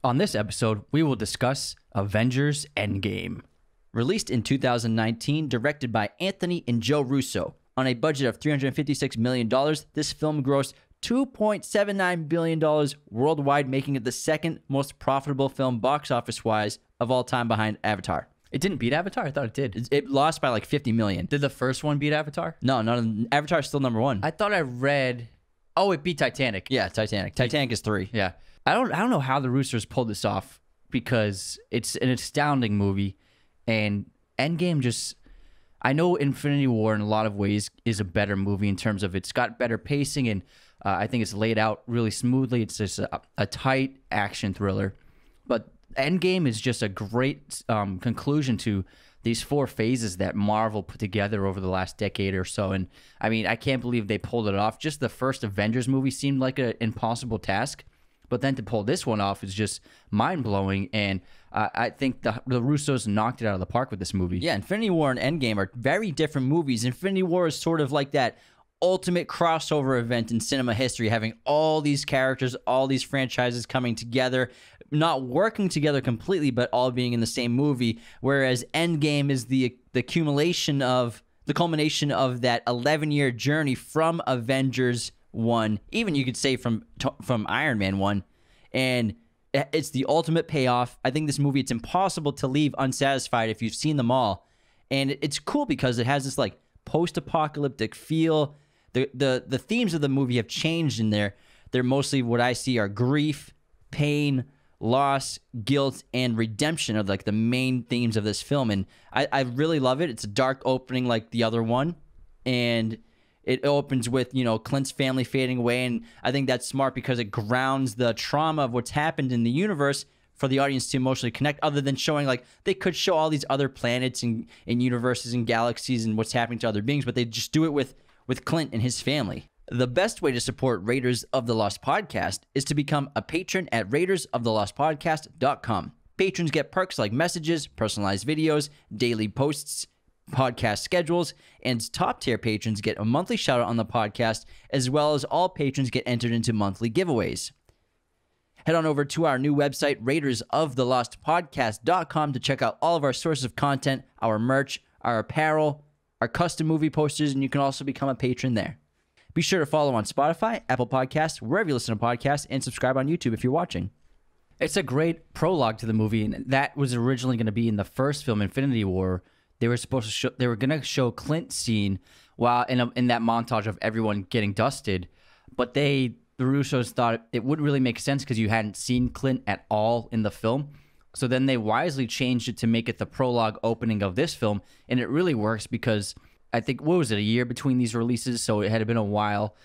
On this episode, we will discuss Avengers Endgame. Released in 2019, directed by Anthony and Joe Russo. On a budget of $356 million, this film grossed $2.79 billion worldwide, making it the second most profitable film box office-wise of all time behind Avatar. It didn't beat Avatar? I thought it did. It lost by like $50 million. Did the first one beat Avatar? No, Avatar is still number one. I thought I read... Oh, it beat Titanic. Yeah, Titanic. Titanic is 3. Yeah. I don't know how the Russos pulled this off because it's an astounding movie, and Endgame just... I know Infinity War in a lot of ways is a better movie in terms of it's got better pacing, and I think it's laid out really smoothly. It's just a tight action thriller. But Endgame is just a great conclusion to these 4 phases that Marvel put together over the last decade or so. And I mean, I can't believe they pulled it off. Just the first Avengers movie seemed like an impossible task. But then to pull this one off is just mind-blowing, and I think the Russos knocked it out of the park with this movie. Yeah, Infinity War and Endgame are very different movies. Infinity War is sort of like that ultimate crossover event in cinema history, having all these characters, all these franchises coming together, not working together completely, but all being in the same movie, whereas Endgame is the culmination of that 11-year journey from Avengers 1, even you could say from Iron Man 1, and it's the ultimate payoff. I think this movie, it's impossible to leave unsatisfied if you've seen them all, and it's cool because it has this like post-apocalyptic feel. The themes of the movie have changed in there. They're mostly what I see are grief, pain, loss, guilt, and redemption are like the main themes of this film, and I really love it. It's a dark opening like the other one, and it opens with, Clint's family fading away, and I think that's smart because it grounds the trauma of what's happened in the universe for the audience to emotionally connect, other than showing, like, they could show all these other planets and universes and galaxies and what's happening to other beings, but they just do it with Clint and his family. The best way to support Raiders of the Lost Podcast is to become a patron at RaidersOfTheLostPodcast.com. Patrons get perks like messages, personalized videos, daily posts, podcast schedules, and top-tier patrons get a monthly shout-out on the podcast, as well as all patrons get entered into monthly giveaways. Head on over to our new website, RaidersOfTheLostPodcast.com, to check out all of our sources of content, our merch, our apparel, our custom movie posters, and you can also become a patron there. Be sure to follow on Spotify, Apple Podcasts, wherever you listen to podcasts, and subscribe on YouTube if you're watching. It's a great prologue to the movie, and that was originally going to be in the first film, Infinity War. They were supposed to show, they were going to show Clint's scene while in that montage of everyone getting dusted, but the Russos thought it wouldn't really make sense because you hadn't seen Clint at all in the film. So then they wisely changed it to make it the prologue opening of this film, and it really works because I think, what was it, a year between these releases, so it had been a while,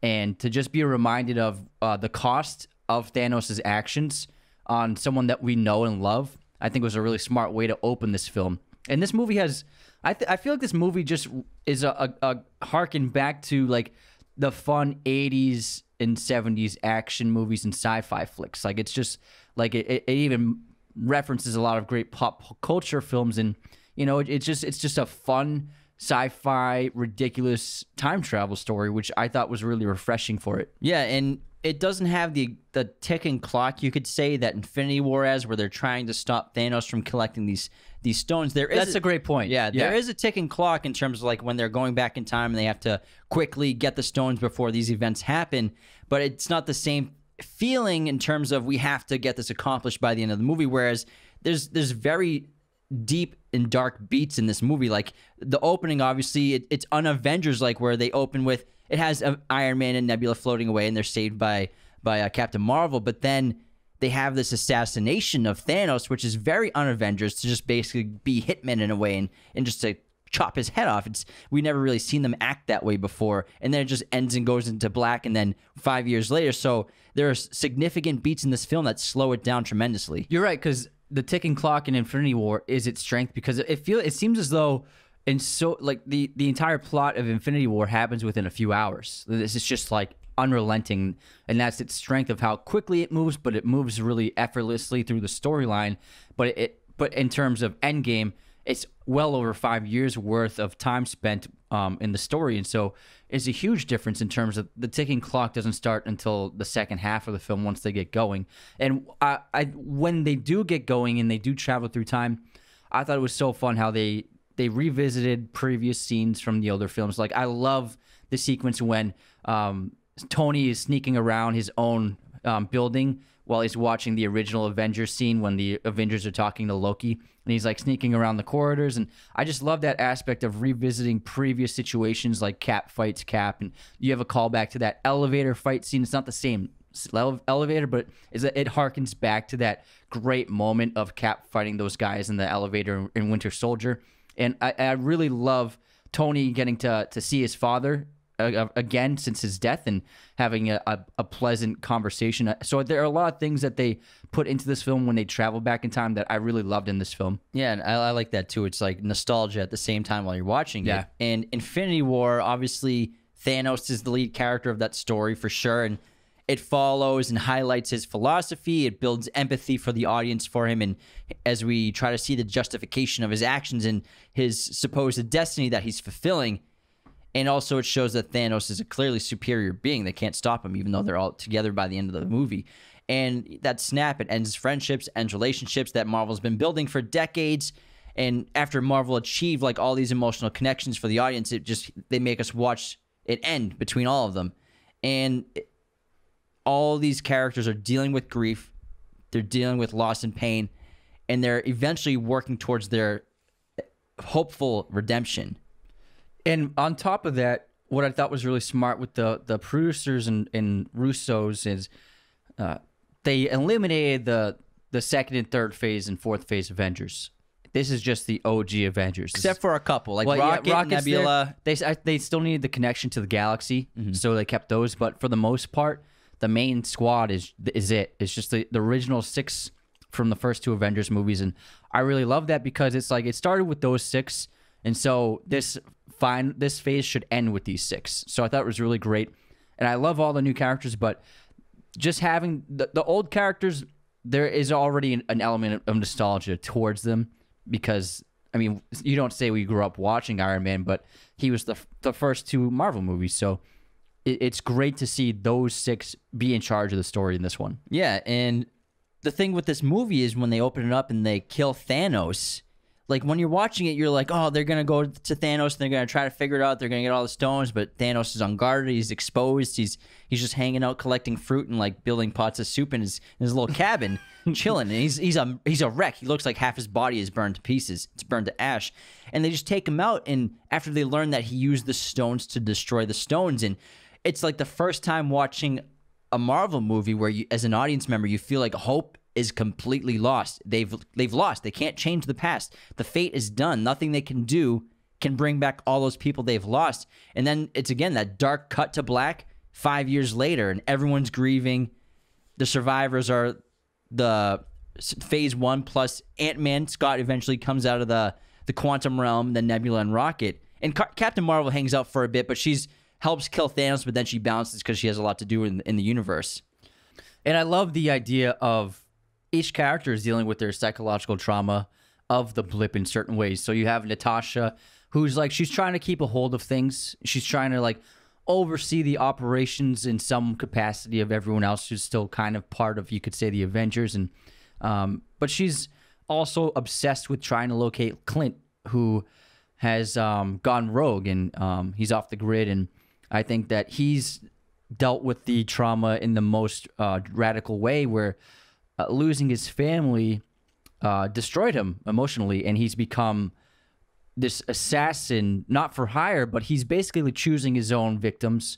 and to just be reminded of the cost of Thanos' actions on someone that we know and love, I think was a really smart way to open this film. And this movie has, I feel like this movie just is a harken back to like the fun 80s and 70s action movies and sci-fi flicks. Like, it's just like it even references a lot of great pop culture films, and it's just a fun sci-fi ridiculous time travel story, which I thought was really refreshing for it. Yeah, and it doesn't have the ticking clock, you could say, that Infinity War has, where they're trying to stop Thanos from collecting these stones. That's a great point. Yeah, there is a ticking clock in terms of like when they're going back in time and they have to quickly get the stones before these events happen, but it's not the same feeling in terms of we have to get this accomplished by the end of the movie, whereas there's very deep and dark beats in this movie. Like the opening, obviously, it's un-Avengers, like where they open with, it has Iron Man and Nebula floating away and they're saved by Captain Marvel, but then they have this assassination of Thanos, which is very un-Avengers, to just basically be Hitman in a way and just to chop his head off. We never really seen them act that way before, and then it just ends and goes into black, and then 5 years later. So there are significant beats in this film that slow it down tremendously. You're right, because the ticking clock in Infinity War is its strength, because it seems as though the entire plot of Infinity War happens within a few hours. This is just like unrelenting, and that's its strength of how quickly it moves, but it moves really effortlessly through the storyline. But in terms of Endgame, it's well over 5 years worth of time spent in the story, and so it's a huge difference in terms of the ticking clock doesn't start until the second half of the film once they get going. And when they do get going and they do travel through time, I thought it was so fun how they revisited previous scenes from the older films. Like, I love the sequence when Tony is sneaking around his own building while he's watching the original Avengers scene when the Avengers are talking to Loki, and he's like sneaking around the corridors. And I just love that aspect of revisiting previous situations, like Cap fights Cap, and you have a callback to that elevator fight scene. It's not the same elevator, but it harkens back to that great moment of Cap fighting those guys in the elevator in Winter Soldier. And I really love Tony getting to see his father again since his death and having a pleasant conversation. So there are a lot of things that they put into this film when they travel back in time that I really loved in this film. Yeah, and I like that too. It's like nostalgia at the same time while you're watching it. And Infinity War, obviously, Thanos is the lead character of that story for sure, and it follows and highlights his philosophy. It builds empathy for the audience for him, and as we try to see the justification of his actions and his supposed destiny that he's fulfilling. And also it shows that Thanos is a clearly superior being. They can't stop him, even though they're all together by the end of the movie. And that snap, it ends friendships, ends relationships that Marvel's been building for decades. And after Marvel achieved like all these emotional connections for the audience, they make us watch it end between all of them. And all these characters are dealing with grief. They're dealing with loss and pain. And they're eventually working towards their hopeful redemption. And on top of that, what I thought was really smart with the producers and Russos is they eliminated the second and third phase and fourth phase Avengers. This is just the OG Avengers. Except for a couple, like Rocket, Nebula. They still needed the connection to the galaxy, so they kept those. But for the most part, the main squad is it. It's just the original 6 from the first 2 Avengers movies. And I really love that because it's like it started with those 6. And so this phase should end with these 6. So I thought it was really great. And I love all the new characters, but just having the old characters, there is already an element of nostalgia towards them because, I mean, you don't say we grew up watching Iron Man, but he was the first 2 Marvel movies. So it's great to see those 6 be in charge of the story in this one. Yeah, and the thing with this movie is when they open it up and they kill Thanos, like when you're watching it, you're like, oh, they're going to go to Thanos and they're going to try to figure it out. They're going to get all the stones, but Thanos is unguarded. He's exposed. He's just hanging out collecting fruit and like building pots of soup in his little cabin, chilling. And he's a wreck. He looks like half his body is burned to pieces. It's burned to ash. And they just take him out. And after they learn that he used the stones to destroy the stones, and it's like the first time watching a Marvel movie where you, as an audience member, you feel like hope is completely lost. They've lost. They can't change the past. The fate is done. Nothing they can do can bring back all those people they've lost. And then it's again that dark cut to black 5 years later, and everyone's grieving. The survivors are the phase 1 plus Ant-Man. Scott eventually comes out of the quantum realm, then Nebula and Rocket. And Captain Marvel hangs out for a bit, but she's helps kill Thanos, but then she bounces because she has a lot to do in the universe. And I love the idea of each character is dealing with their psychological trauma of the blip in certain ways. So you have Natasha, who's like, she's trying to keep a hold of things. She's trying to like oversee the operations in some capacity of everyone else who's still kind of part of, you could say, the Avengers. And but she's also obsessed with trying to locate Clint, who has gone rogue and he's off the grid. And I think that he's dealt with the trauma in the most radical way, where losing his family destroyed him emotionally, and he's become this assassin, not for hire, but he's basically choosing his own victims,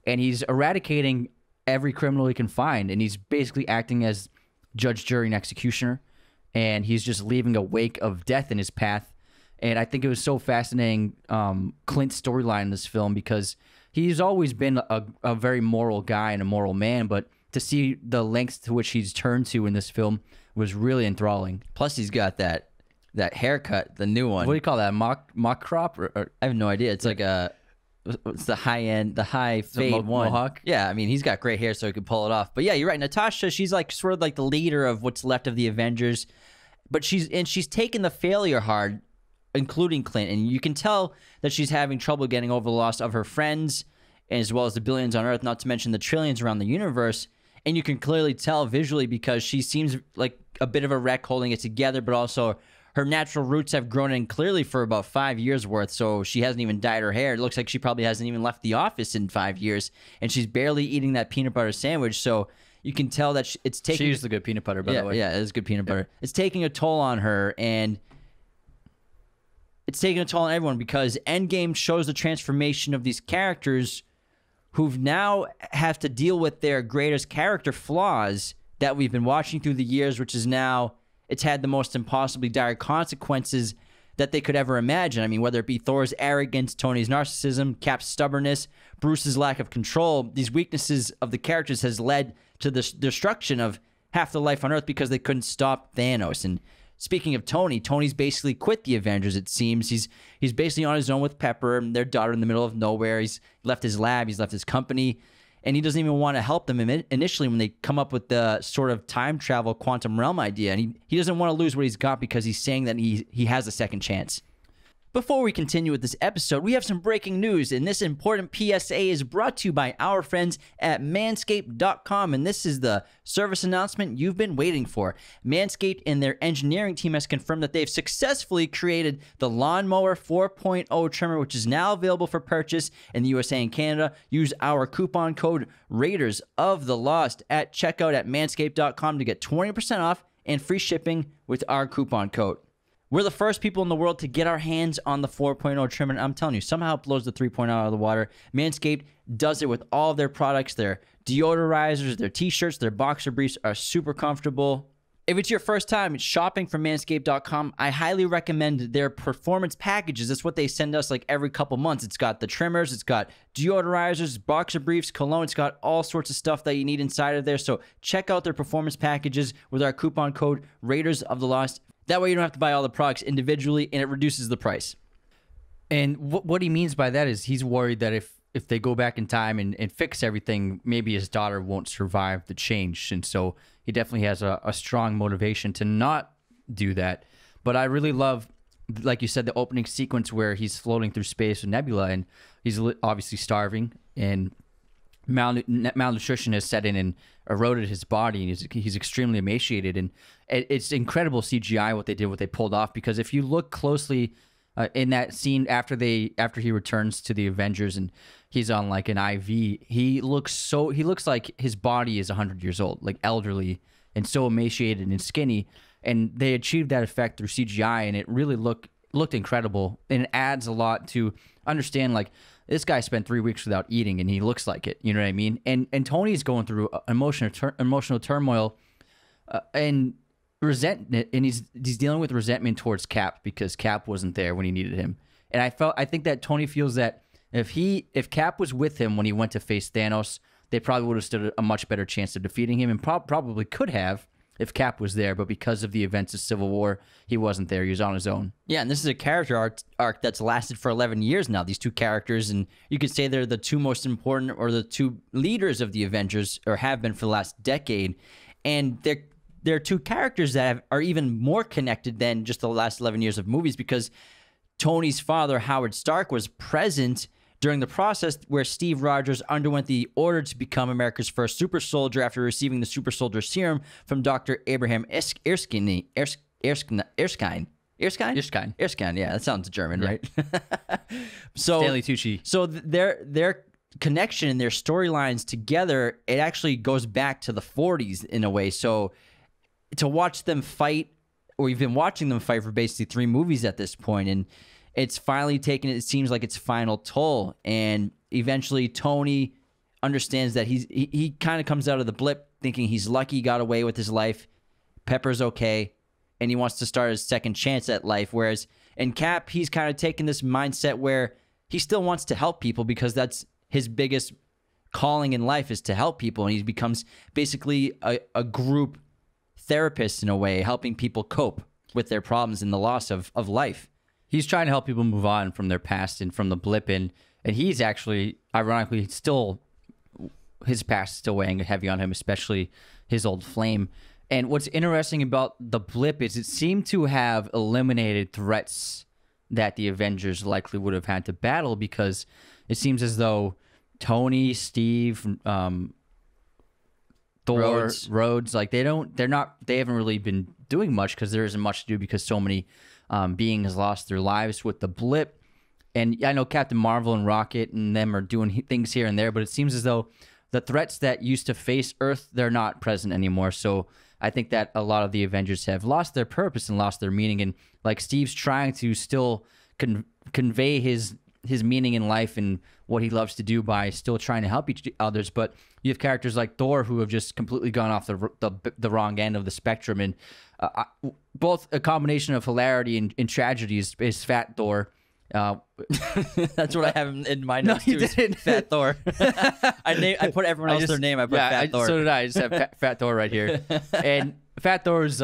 and he's eradicating every criminal he can find, and he's basically acting as judge, jury, and executioner, and he's just leaving a wake of death in his path. And I think it was so fascinating, Clint's storyline in this film, because he's always been a very moral guy and a moral man, but to see the lengths to which he's turned to in this film was really enthralling. Plus, he's got that haircut, the new one. What do you call that? Mock crop? Or I have no idea. It's like it's the high end, the high fade one. Mohawk? Yeah, I mean, he's got great hair, so he could pull it off. But yeah, you're right. Natasha, she's like sort of like the leader of what's left of the Avengers, but she's taken the failure hard including Clint. And you can tell that she's having trouble getting over the loss of her friends, as well as the billions on Earth, not to mention the trillions around the universe. And you can clearly tell visually because she seems like a bit of a wreck holding it together, but also her natural roots have grown in clearly for about 5 years worth, so she hasn't even dyed her hair. It looks like she probably hasn't even left the office in 5 years, and she's barely eating that peanut butter sandwich, so you can tell that it's taking... She used the good peanut butter, by the way. Yeah, it is good peanut butter. It's taking a toll on her, and it's taking a toll on everyone because Endgame shows the transformation of these characters who've now have to deal with their greatest character flaws that we've been watching through the years, which is now... It's had the most impossibly dire consequences that they could ever imagine. I mean, whether it be Thor's arrogance, Tony's narcissism, Cap's stubbornness, Bruce's lack of control, these weaknesses of the characters has led to the destruction of half the life on Earth because they couldn't stop Thanos. And speaking of Tony, Tony's basically quit the Avengers, it seems. He's basically on his own with Pepper and their daughter in the middle of nowhere. He's left his lab, he's left his company, and he doesn't even want to help them initially when they come up with the sort of time travel quantum realm idea. And he doesn't want to lose what he's got because he's saying that he has a second chance. Before we continue with this episode, we have some breaking news, and this important PSA is brought to you by our friends at Manscaped.com, and this is the service announcement you've been waiting for. Manscaped and their engineering team has confirmed that they've successfully created the Lawnmower 4.0 trimmer, which is now available for purchase in the USA and Canada. Use our coupon code Raiders of the Lost at checkout at Manscaped.com to get 20% off and free shipping with our coupon code. We're the first people in the world to get our hands on the 4.0 trimmer, and I'm telling you, somehow it blows the 3.0 out of the water. Manscaped does it with all of their products. Their deodorizers, their t-shirts, their boxer briefs are super comfortable. If it's your first time shopping from Manscaped.com, I highly recommend their performance packages. That's what they send us like every couple months. It's got the trimmers, it's got deodorizers, boxer briefs, cologne. It's got all sorts of stuff that you need inside of there. So check out their performance packages with our coupon code Raiders of the Lost. That way you don't have to buy all the products individually, and it reduces the price. And what he means by that is he's worried that if they go back in time and fix everything, maybe his daughter won't survive the change. And so he definitely has a strong motivation to not do that. But I really love, like you said, the opening sequence where he's floating through space with Nebula, and he's obviously starving, and malnutrition has set in and eroded his body, and he's extremely emaciated. And it's incredible CGI what they pulled off, because if you look closely in that scene after he returns to the Avengers and he's on like an IV, he looks like his body is 100 years old, like elderly and so emaciated and skinny. And they achieved that effect through CGI, and it really looked incredible. And it adds a lot to understand, like, this guy spent 3 weeks without eating, and he looks like it. You know what I mean? And Tony's going through emotional turmoil and resentment, and he's dealing with resentment towards Cap because Cap wasn't there when he needed him. And I think that Tony feels that if Cap was with him when he went to face Thanos, they probably would have stood a much better chance of defeating him, and probably could have if Cap was there, but because of the events of Civil War, he wasn't there. He was on his own. Yeah, and this is a character arc that's lasted for 11 years now, these two characters, and you could say they're the two most important, or the two leaders of the Avengers, or have been for the last decade, and they're two characters that are even more connected than just the last 11 years of movies, because Tony's father, Howard Stark, was present during the process where Steve Rogers underwent the order to become America's first super soldier after receiving the super soldier serum from Dr. Abraham Erskine. Erskine, yeah, that sounds German, Yeah. right? So Stanley Tucci. So their connection and their storylines together, it actually goes back to the 40s in a way. So to watch them fight, or you've been watching them fight for basically 3 movies at this point, and it's finally taken, it seems like, its final toll. And eventually Tony understands that he kind of comes out of the blip thinking he's lucky he got away with his life. Pepper's okay, and he wants to start his second chance at life. Whereas in Cap, he's kind of taken this mindset where he still wants to help people, because that's his biggest calling in life, is to help people. And he becomes basically a group therapist in a way, helping people cope with their problems and the loss of life. He's trying to help people move on from their past and from the blip, and he's actually, ironically, still, his past is still weighing heavy on him, especially his old flame. And what's interesting about the blip is it seemed to have eliminated threats that the Avengers likely would have had to battle, because it seems as though Tony, Steve, Thor, Rhodes, like they haven't really been doing much, because there isn't much to do, because so many beings lost their lives with the blip. And I know Captain Marvel and Rocket and them are doing things here and there, but it seems as though the threats that used to face Earth, they're not present anymore. So I think that a lot of the Avengers have lost their purpose and lost their meaning. And like Steve's trying to still convey his meaning in life and what he loves to do by still trying to help each others. But you have characters like Thor who have just completely gone off the wrong end of the spectrum. And both a combination of hilarity and tragedy is Fat Thor. That's what I have in my notes too. Fat Thor. I put everyone else their name. I put Fat Thor. So did I. I just have Fat Thor right here. And Fat Thor is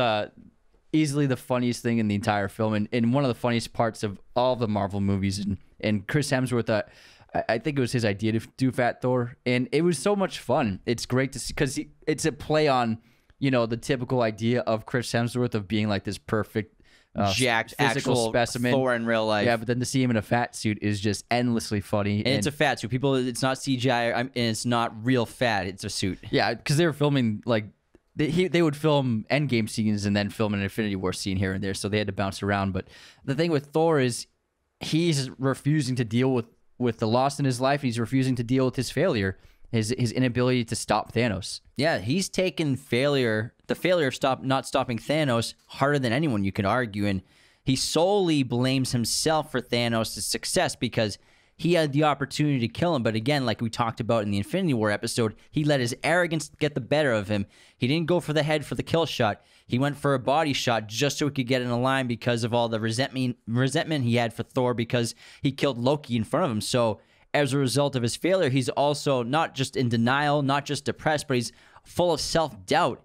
easily the funniest thing in the entire film, and one of the funniest parts of all the Marvel movies. And Chris Hemsworth, I think it was his idea to do Fat Thor, and it was so much fun. It's great to see, because it's a play on, the typical idea of Chris Hemsworth of being like this perfect, jacked, physical specimen Thor in real life. Yeah, but then to see him in a fat suit is just endlessly funny. And it's a fat suit. It's not CGI, and it's not real fat. It's a suit. Yeah, because they were filming like they would film Endgame scenes and then film an Infinity War scene here and there, so they had to bounce around. But the thing with Thor is he's refusing to deal with the loss in his life. He's refusing to deal with his failure, his inability to stop Thanos. Yeah, he's taken the failure of not stopping Thanos harder than anyone, you could argue, and he solely blames himself for Thanos' success, because he had the opportunity to kill him. But again, like we talked about in the Infinity War episode, he let his arrogance get the better of him. He didn't go for the head for the kill shot. He went for a body shot just so he could get in a line, because of all the resentment he had for Thor, because he killed Loki in front of him. So as a result of his failure, he's also not just in denial, not just depressed, but he's full of self-doubt.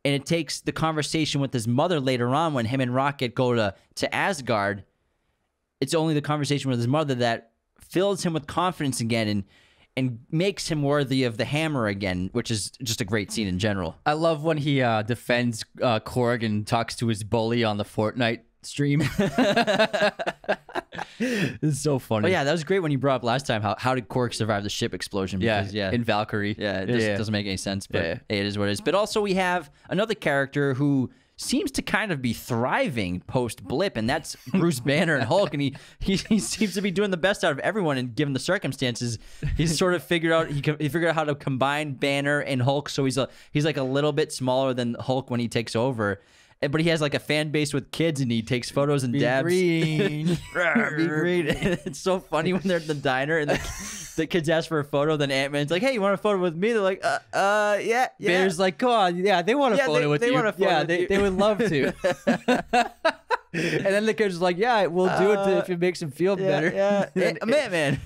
And it takes the conversation with his mother later on when him and Rocket go to Asgard. It's only the conversation with his mother that fills him with confidence again and makes him worthy of the hammer again, which is just a great scene in general. I love when he defends Korg and talks to his bully on the Fortnite stream. It's so funny. Oh yeah, that was great when you brought up last time how did Korg survive the ship explosion? Because, in Valkyrie. Yeah, it doesn't make any sense, but hey, it is what it is. But also we have another character who seems to kind of be thriving post-blip, and that's Bruce Banner and Hulk, and he seems to be doing the best out of everyone, and given the circumstances, he's sort of figured out how to combine Banner and Hulk, so he's like a little bit smaller than Hulk when he takes over. But he has like a fan base with kids, and he takes photos and dabs. Green. Be green. It's so funny when they're at the diner and the kids ask for a photo. Then Ant-Man's like, "Hey, you want a photo with me?" They're like, yeah." Banner's like, "Go on, yeah, they want a photo with you. They would love to." And then the kid's like, "Yeah, we'll do it if it makes him feel better." Yeah, man.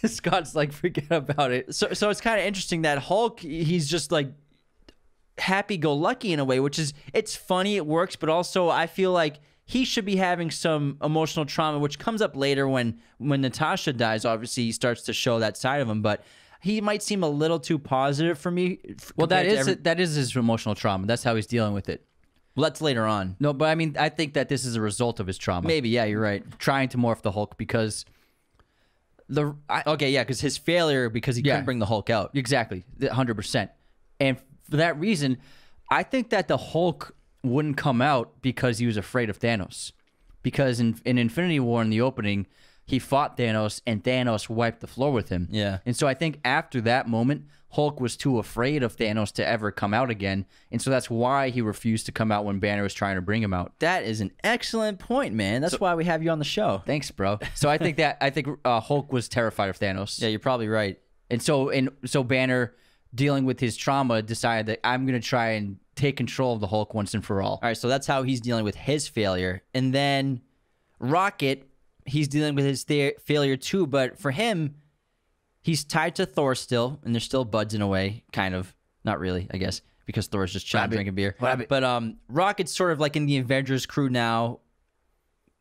Scott's like, "Forget about it." So it's kind of interesting that Hulk, he's just like happy-go-lucky in a way, which is, it's funny, it works, but also I feel like he should be having some emotional trauma, which comes up later when Natasha dies. Obviously, he starts to show that side of him, but he might seem a little too positive for me. Well, that is his emotional trauma. That's how he's dealing with it. Well, that's later on. No, but I mean, I think that this is a result of his trauma. Maybe, yeah, you're right. Trying to morph the Hulk because because his failure, because he couldn't bring the Hulk out. Exactly, 100%. And for that reason, I think that the Hulk wouldn't come out because he was afraid of Thanos. Because in Infinity War, in the opening, he fought Thanos, and Thanos wiped the floor with him. Yeah. And so I think after that moment, Hulk was too afraid of Thanos to ever come out again. And so that's why he refused to come out when Banner was trying to bring him out. That is an excellent point, man. That's why we have you on the show. Thanks, bro. So I think Hulk was terrified of Thanos. Yeah, you're probably right. And so Banner, dealing with his trauma, decided that I'm going to try and take control of the Hulk once and for all. All right, so that's how he's dealing with his failure. And then Rocket, he's dealing with his failure too, but for him, he's tied to Thor still, and they're still buds in a way, kind of. Not really, I guess, because Thor's just chilling, drinking beer. But Rocket's sort of like in the Avengers crew now,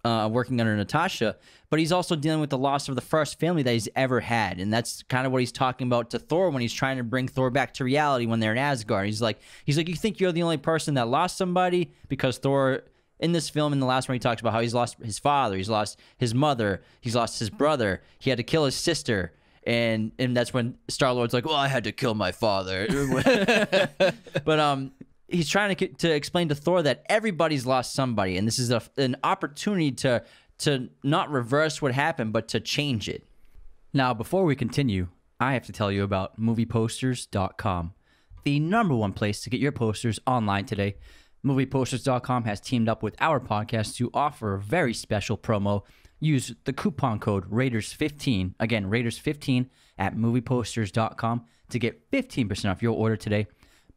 working under Natasha, but he's also dealing with the loss of the first family that he's ever had, and that's kind of what he's talking about to Thor when he's trying to bring Thor back to reality when they're in Asgard. He's like, you think you're the only person that lost somebody? Because Thor in this film, in the last one, he talks about how he's lost his father, he's lost his mother, he's lost his brother, he had to kill his sister. And that's when Star-Lord's like, well, I had to kill my father. But he's trying to explain to Thor that everybody's lost somebody. And this is an opportunity to not reverse what happened, but to change it. Now, before we continue, I have to tell you about movieposters.com, the #1 place to get your posters online today. Movieposters.com has teamed up with our podcast to offer a very special promo. Use the coupon code Raiders15, again, Raiders15 at movieposters.com to get 15% off your order today.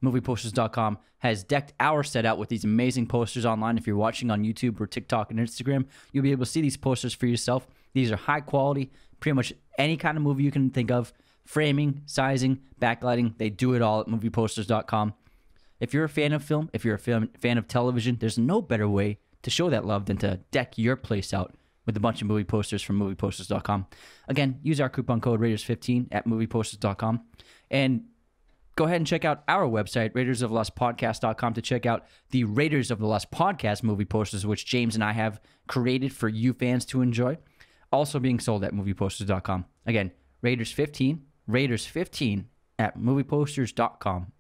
Movieposters.com has decked our set out with these amazing posters online. If you're watching on YouTube or TikTok and Instagram, you'll be able to see these posters for yourself. These are high quality, pretty much any kind of movie you can think of. Framing, sizing, backlighting, they do it all at movieposters.com. If you're a fan of film, if you're a fan of television, there's no better way to show that love than to deck your place out with a bunch of movie posters from movieposters.com. Again, use our coupon code Raiders15 at movieposters.com. And go ahead and check out our website, RaidersOfTheLostPodcast.com, to check out the Raiders of the Lost Podcast movie posters, which James and I have created for you fans to enjoy. Also being sold at movieposters.com. Again, Raiders15 at movieposters.com.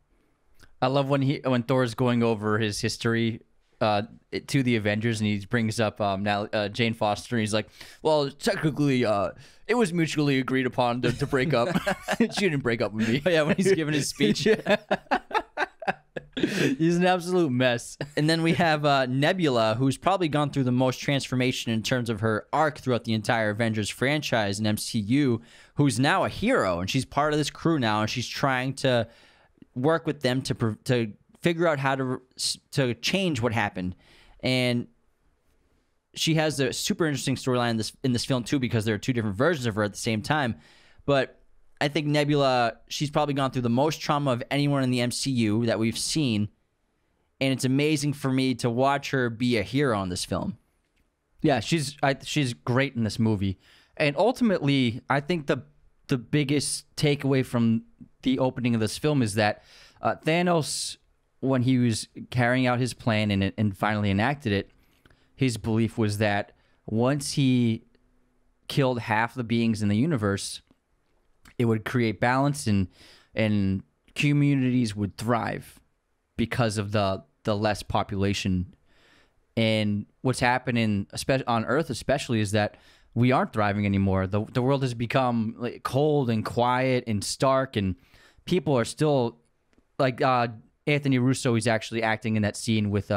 I love when Thor's going over his history to the Avengers, and he brings up Jane Foster, and he's like, well, technically, it was mutually agreed upon to break up. She didn't break up with me. Oh, yeah, when he's giving his speech. He's an absolute mess. And then we have Nebula, who's probably gone through the most transformation in terms of her arc throughout the entire Avengers franchise and MCU, who's now a hero, and she's part of this crew now, and she's trying to work with them to figure out how to change what happened. And she has a super interesting storyline in this film too, because there are two different versions of her at the same time. But I think Nebula, she's probably gone through the most trauma of anyone in the MCU that we've seen, and it's amazing for me to watch her be a hero in this film. Yeah, she's great in this movie. And ultimately, I think the biggest takeaway from the opening of this film is that Thanos, when he was carrying out his plan and finally enacted it, his belief was that once he killed half the beings in the universe, it would create balance and communities would thrive because of the less population. And what's happening on Earth especially is that we aren't thriving anymore. The world has become like cold and quiet and stark, and people are still like Anthony Russo. He's actually acting in that scene with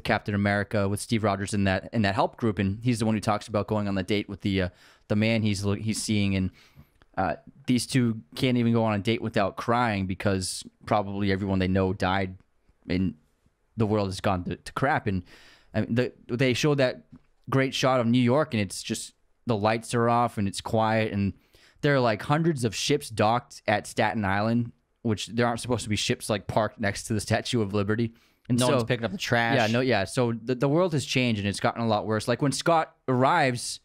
Captain America, with Steve Rogers in that help group, and he's the one who talks about going on the date with the man he's seeing, and these two can't even go on a date without crying because probably everyone they know died, and the world has gone to crap. And I mean, they showed that great shot of New York, and it's just the lights are off and it's quiet, and there are like hundreds of ships docked at Staten Island, which there aren't supposed to be ships like parked next to the Statue of Liberty. And no so, one's picking up the trash. So the world has changed, and it's gotten a lot worse. Like when Scott arrives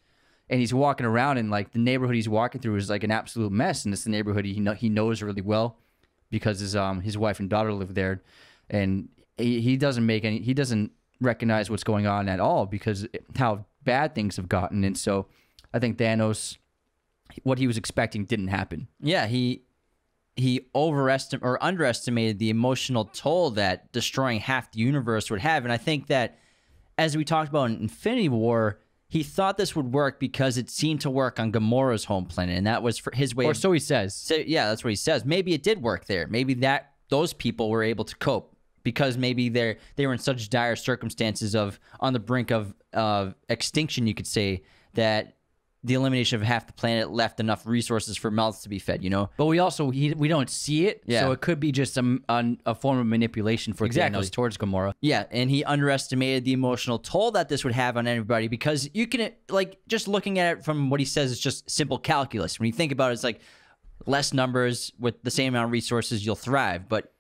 and he's walking around, and like the neighborhood he's walking through is like an absolute mess, and it's the neighborhood he knows really well because his wife and daughter live there, and he doesn't recognize what's going on at all because how bad things have gotten. And so I think Thanos, what he was expecting didn't happen. Yeah, he underestimated the emotional toll that destroying half the universe would have. And I think that, as we talked about in Infinity War, he thought this would work because it seemed to work on Gamora's home planet, and that was for his way. Or so he says. So, yeah, that's what he says. Maybe it did work there. Maybe those people were able to cope because maybe they were in such dire circumstances on the brink of extinction, you could say, that the elimination of half the planet left enough resources for mouths to be fed, you know? But we don't see it, so it could be just a form of manipulation for Thanos towards Gamora. Yeah, and he underestimated the emotional toll that this would have on everybody because you can, like, just looking at it from what he says, it's just simple calculus. When you think about it, it's like less numbers with the same amount of resources, you'll thrive. But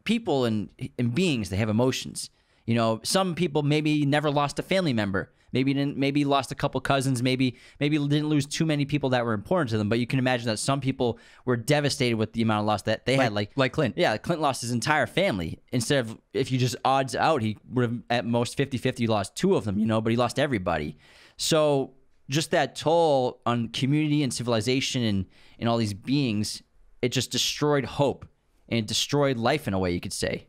people and beings, they have emotions. You know, some people maybe never lost a family member. maybe lost a couple cousins, maybe didn't lose too many people that were important to them. But you can imagine that some people were devastated with the amount of loss that they had. Like Clint. Yeah, Clint lost his entire family. Instead of, if you just odds out, he would have at most 50-50 lost 2 of them, but he lost everybody. So just that toll on community and civilization and all these beings, it just destroyed hope and it destroyed life in a way, you could say.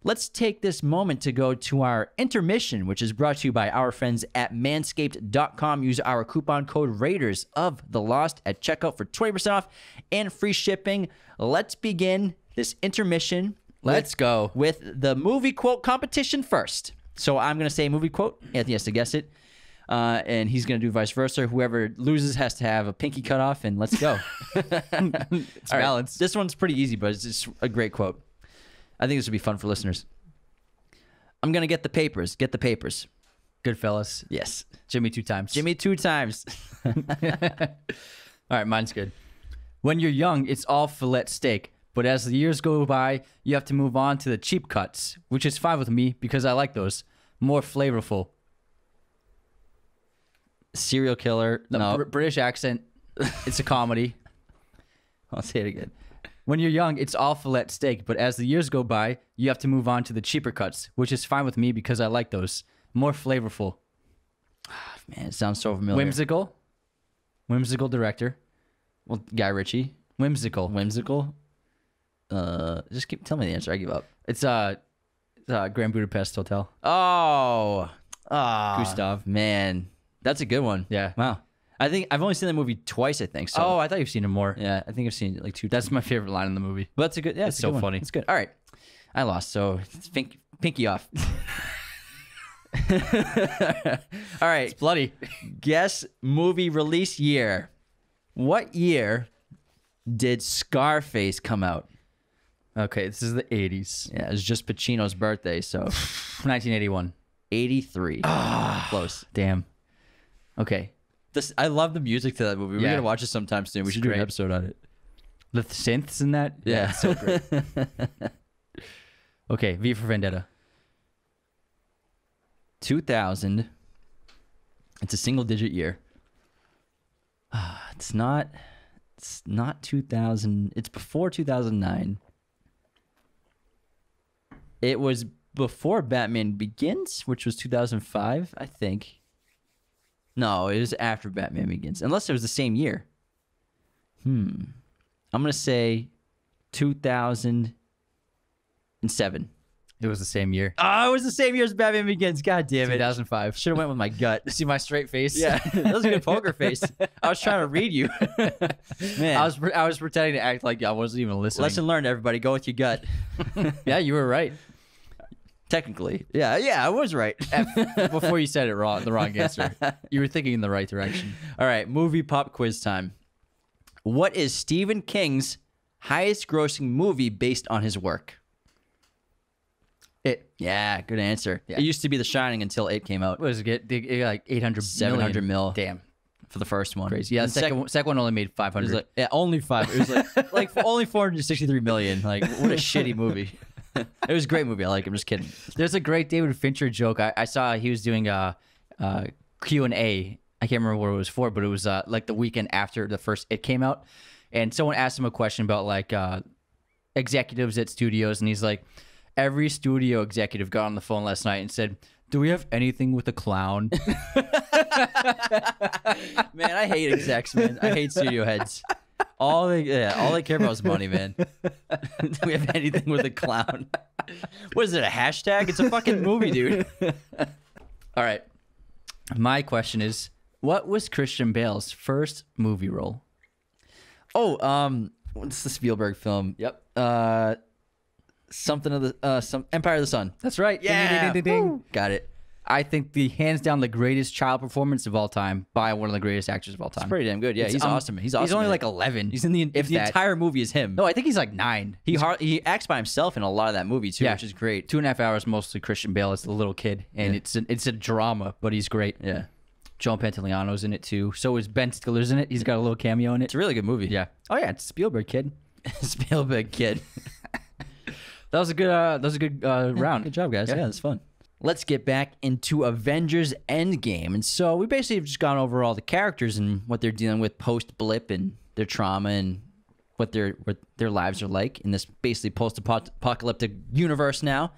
Let's take this moment to go to our intermission, which is brought to you by our friends at manscaped.com. Use our coupon code Raiders of the Lost at checkout for 20% off and free shipping. Let's begin this intermission. Let's go with the movie quote competition first. So I'm going to say a movie quote. Anthony has to guess it. And he's going to do vice versa. Whoever loses has to have a pinky cut off, and let's go. It's balanced. This one's pretty easy, but it's just a great quote. I think this would be fun for listeners. I'm going to get the papers. Get the papers. Goodfellas. Yes. Jimmy 2 times. Jimmy 2 times. All right, mine's good. When you're young, it's all fillet steak. But as the years go by, you have to move on to the cheap cuts, which is fine with me because I like those. More flavorful. Serial killer. No. British accent. It's a comedy. I'll say it again. When you're young, it's all fillet steak, but as the years go by, you have to move on to the cheaper cuts, which is fine with me because I like those. More flavorful. Man, it sounds so familiar. Whimsical. Whimsical director. Well, Guy Ritchie. Whimsical. Just tell me the answer. I give up. It's Grand Budapest Hotel. Oh. Gustav. Man. That's a good one. Yeah. Wow. I think I've only seen that movie twice, I think. So. Oh, I thought you've seen it more. Yeah, I think I've seen it like 2 times. That's my favorite line in the movie. But that's a good, yeah, it's so funny. It's good. All right. I lost, so pinky off. All right. It's bloody. Guess movie release year. What year did Scarface come out? Okay, this is the 80s. Yeah, it was just Pacino's birthday, so 1981. 83. Close. Damn. Okay. I love the music to that movie. We're going to watch it sometime soon. We should do an episode on it. The synths in that? Yeah. So great. Okay, V for Vendetta. 2000. It's a single digit year. It's not 2000. It's before 2009. It was before Batman Begins, which was 2005, I think. No, it was after Batman Begins. Unless it was the same year. I'm going to say 2007. It was the same year. Oh, it was the same year as Batman Begins. God damn it. 2005. Should have went with my gut. See my straight face? Yeah, that was a good poker face. I was trying to read you. Man. I was pretending to act like I wasn't even listening. Lesson learned, everybody. Go with your gut. Yeah, you were right. Technically. Yeah, I was right. Before you said it wrong, the wrong answer. You were thinking in the right direction. All right, movie pop quiz time. What is Stephen King's highest grossing movie based on his work? It. Yeah, good answer. Yeah. It used to be The Shining until it came out. What does it get? They get like 800 700 mil. Damn. For the first one. Crazy. Yeah, the second one only made 500. It was like, yeah, only 5. It was like only 463 million. Like, what a shitty movie. It was a great movie. I like it. I'm just kidding. There's a great David Fincher joke. I saw he was doing a Q&A. I can't remember what it was for, but it was like the weekend after the first It came out. And someone asked him a question about like executives at studios. And he's like, every studio executive got on the phone last night and said, do we have anything with a clown? Man, I hate execs, man. I hate studio heads. All they care about is money, man. Do we have anything with a clown? What is it, a hashtag? It's a fucking movie, dude. All right. My question is, what was Christian Bale's first movie role? Oh, what's the Spielberg film? Yep. Something of the some Empire of the Sun. That's right. Yeah. Ding, ding, ding, ding. Got it. I think hands down the greatest child performance of all time by one of the greatest actors of all time. It's pretty damn good. Yeah, he's awesome. He's awesome. He's only in like it. 11. He's in the entire movie is him. No, I think he's like 9. He acts by himself in a lot of that movie too, which is great. 2.5 hours mostly Christian Bale as the little kid, and it's a drama, but he's great. Yeah. Joe Pantoliano's in it too. So is Ben Stiller's in it. He's got a little cameo in it. It's a really good movie. Yeah. Oh yeah, it's Spielberg kid. Spielberg kid. That was a good round. Good job, guys. Yeah, it's fun. let's get back into Avengers Endgame. And so we basically have just gone over all the characters and what they're dealing with post-blip and their trauma and what their lives are like in this basically post-apocalyptic universe now.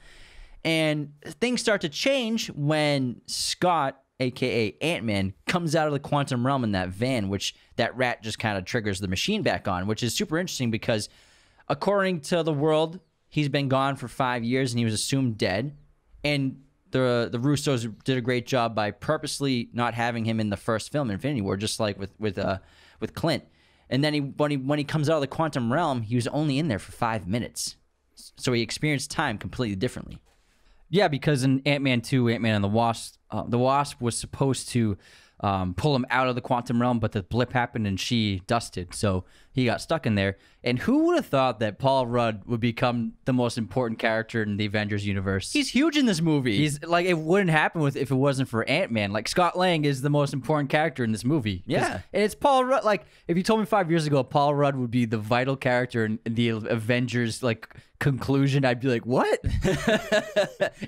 And things start to change when Scott, aka Ant-Man, comes out of the quantum realm in that van, which that rat just kind of triggers the machine back on, which is super interesting because according to the world, he's been gone for 5 years and he was assumed dead. And the Russos did a great job by purposely not having him in the first film, Infinity War, just like with Clint. And then when he comes out of the quantum realm, he was only in there for 5 minutes, so he experienced time completely differently. Yeah, because in Ant-Man 2, Ant-Man and the Wasp was supposed to pull him out of the quantum realm, but the blip happened and she dusted, so he got stuck in there. And who would have thought that Paul Rudd would become the most important character in the Avengers universe? He's huge in this movie. He's like, it wouldn't happen if it wasn't for Ant-Man. Like, Scott Lang is the most important character in this movie. Yeah. And it's Paul Rudd. Like, if you told me 5 years ago Paul Rudd would be the vital character in the Avengers, like, conclusion, I'd be like, what?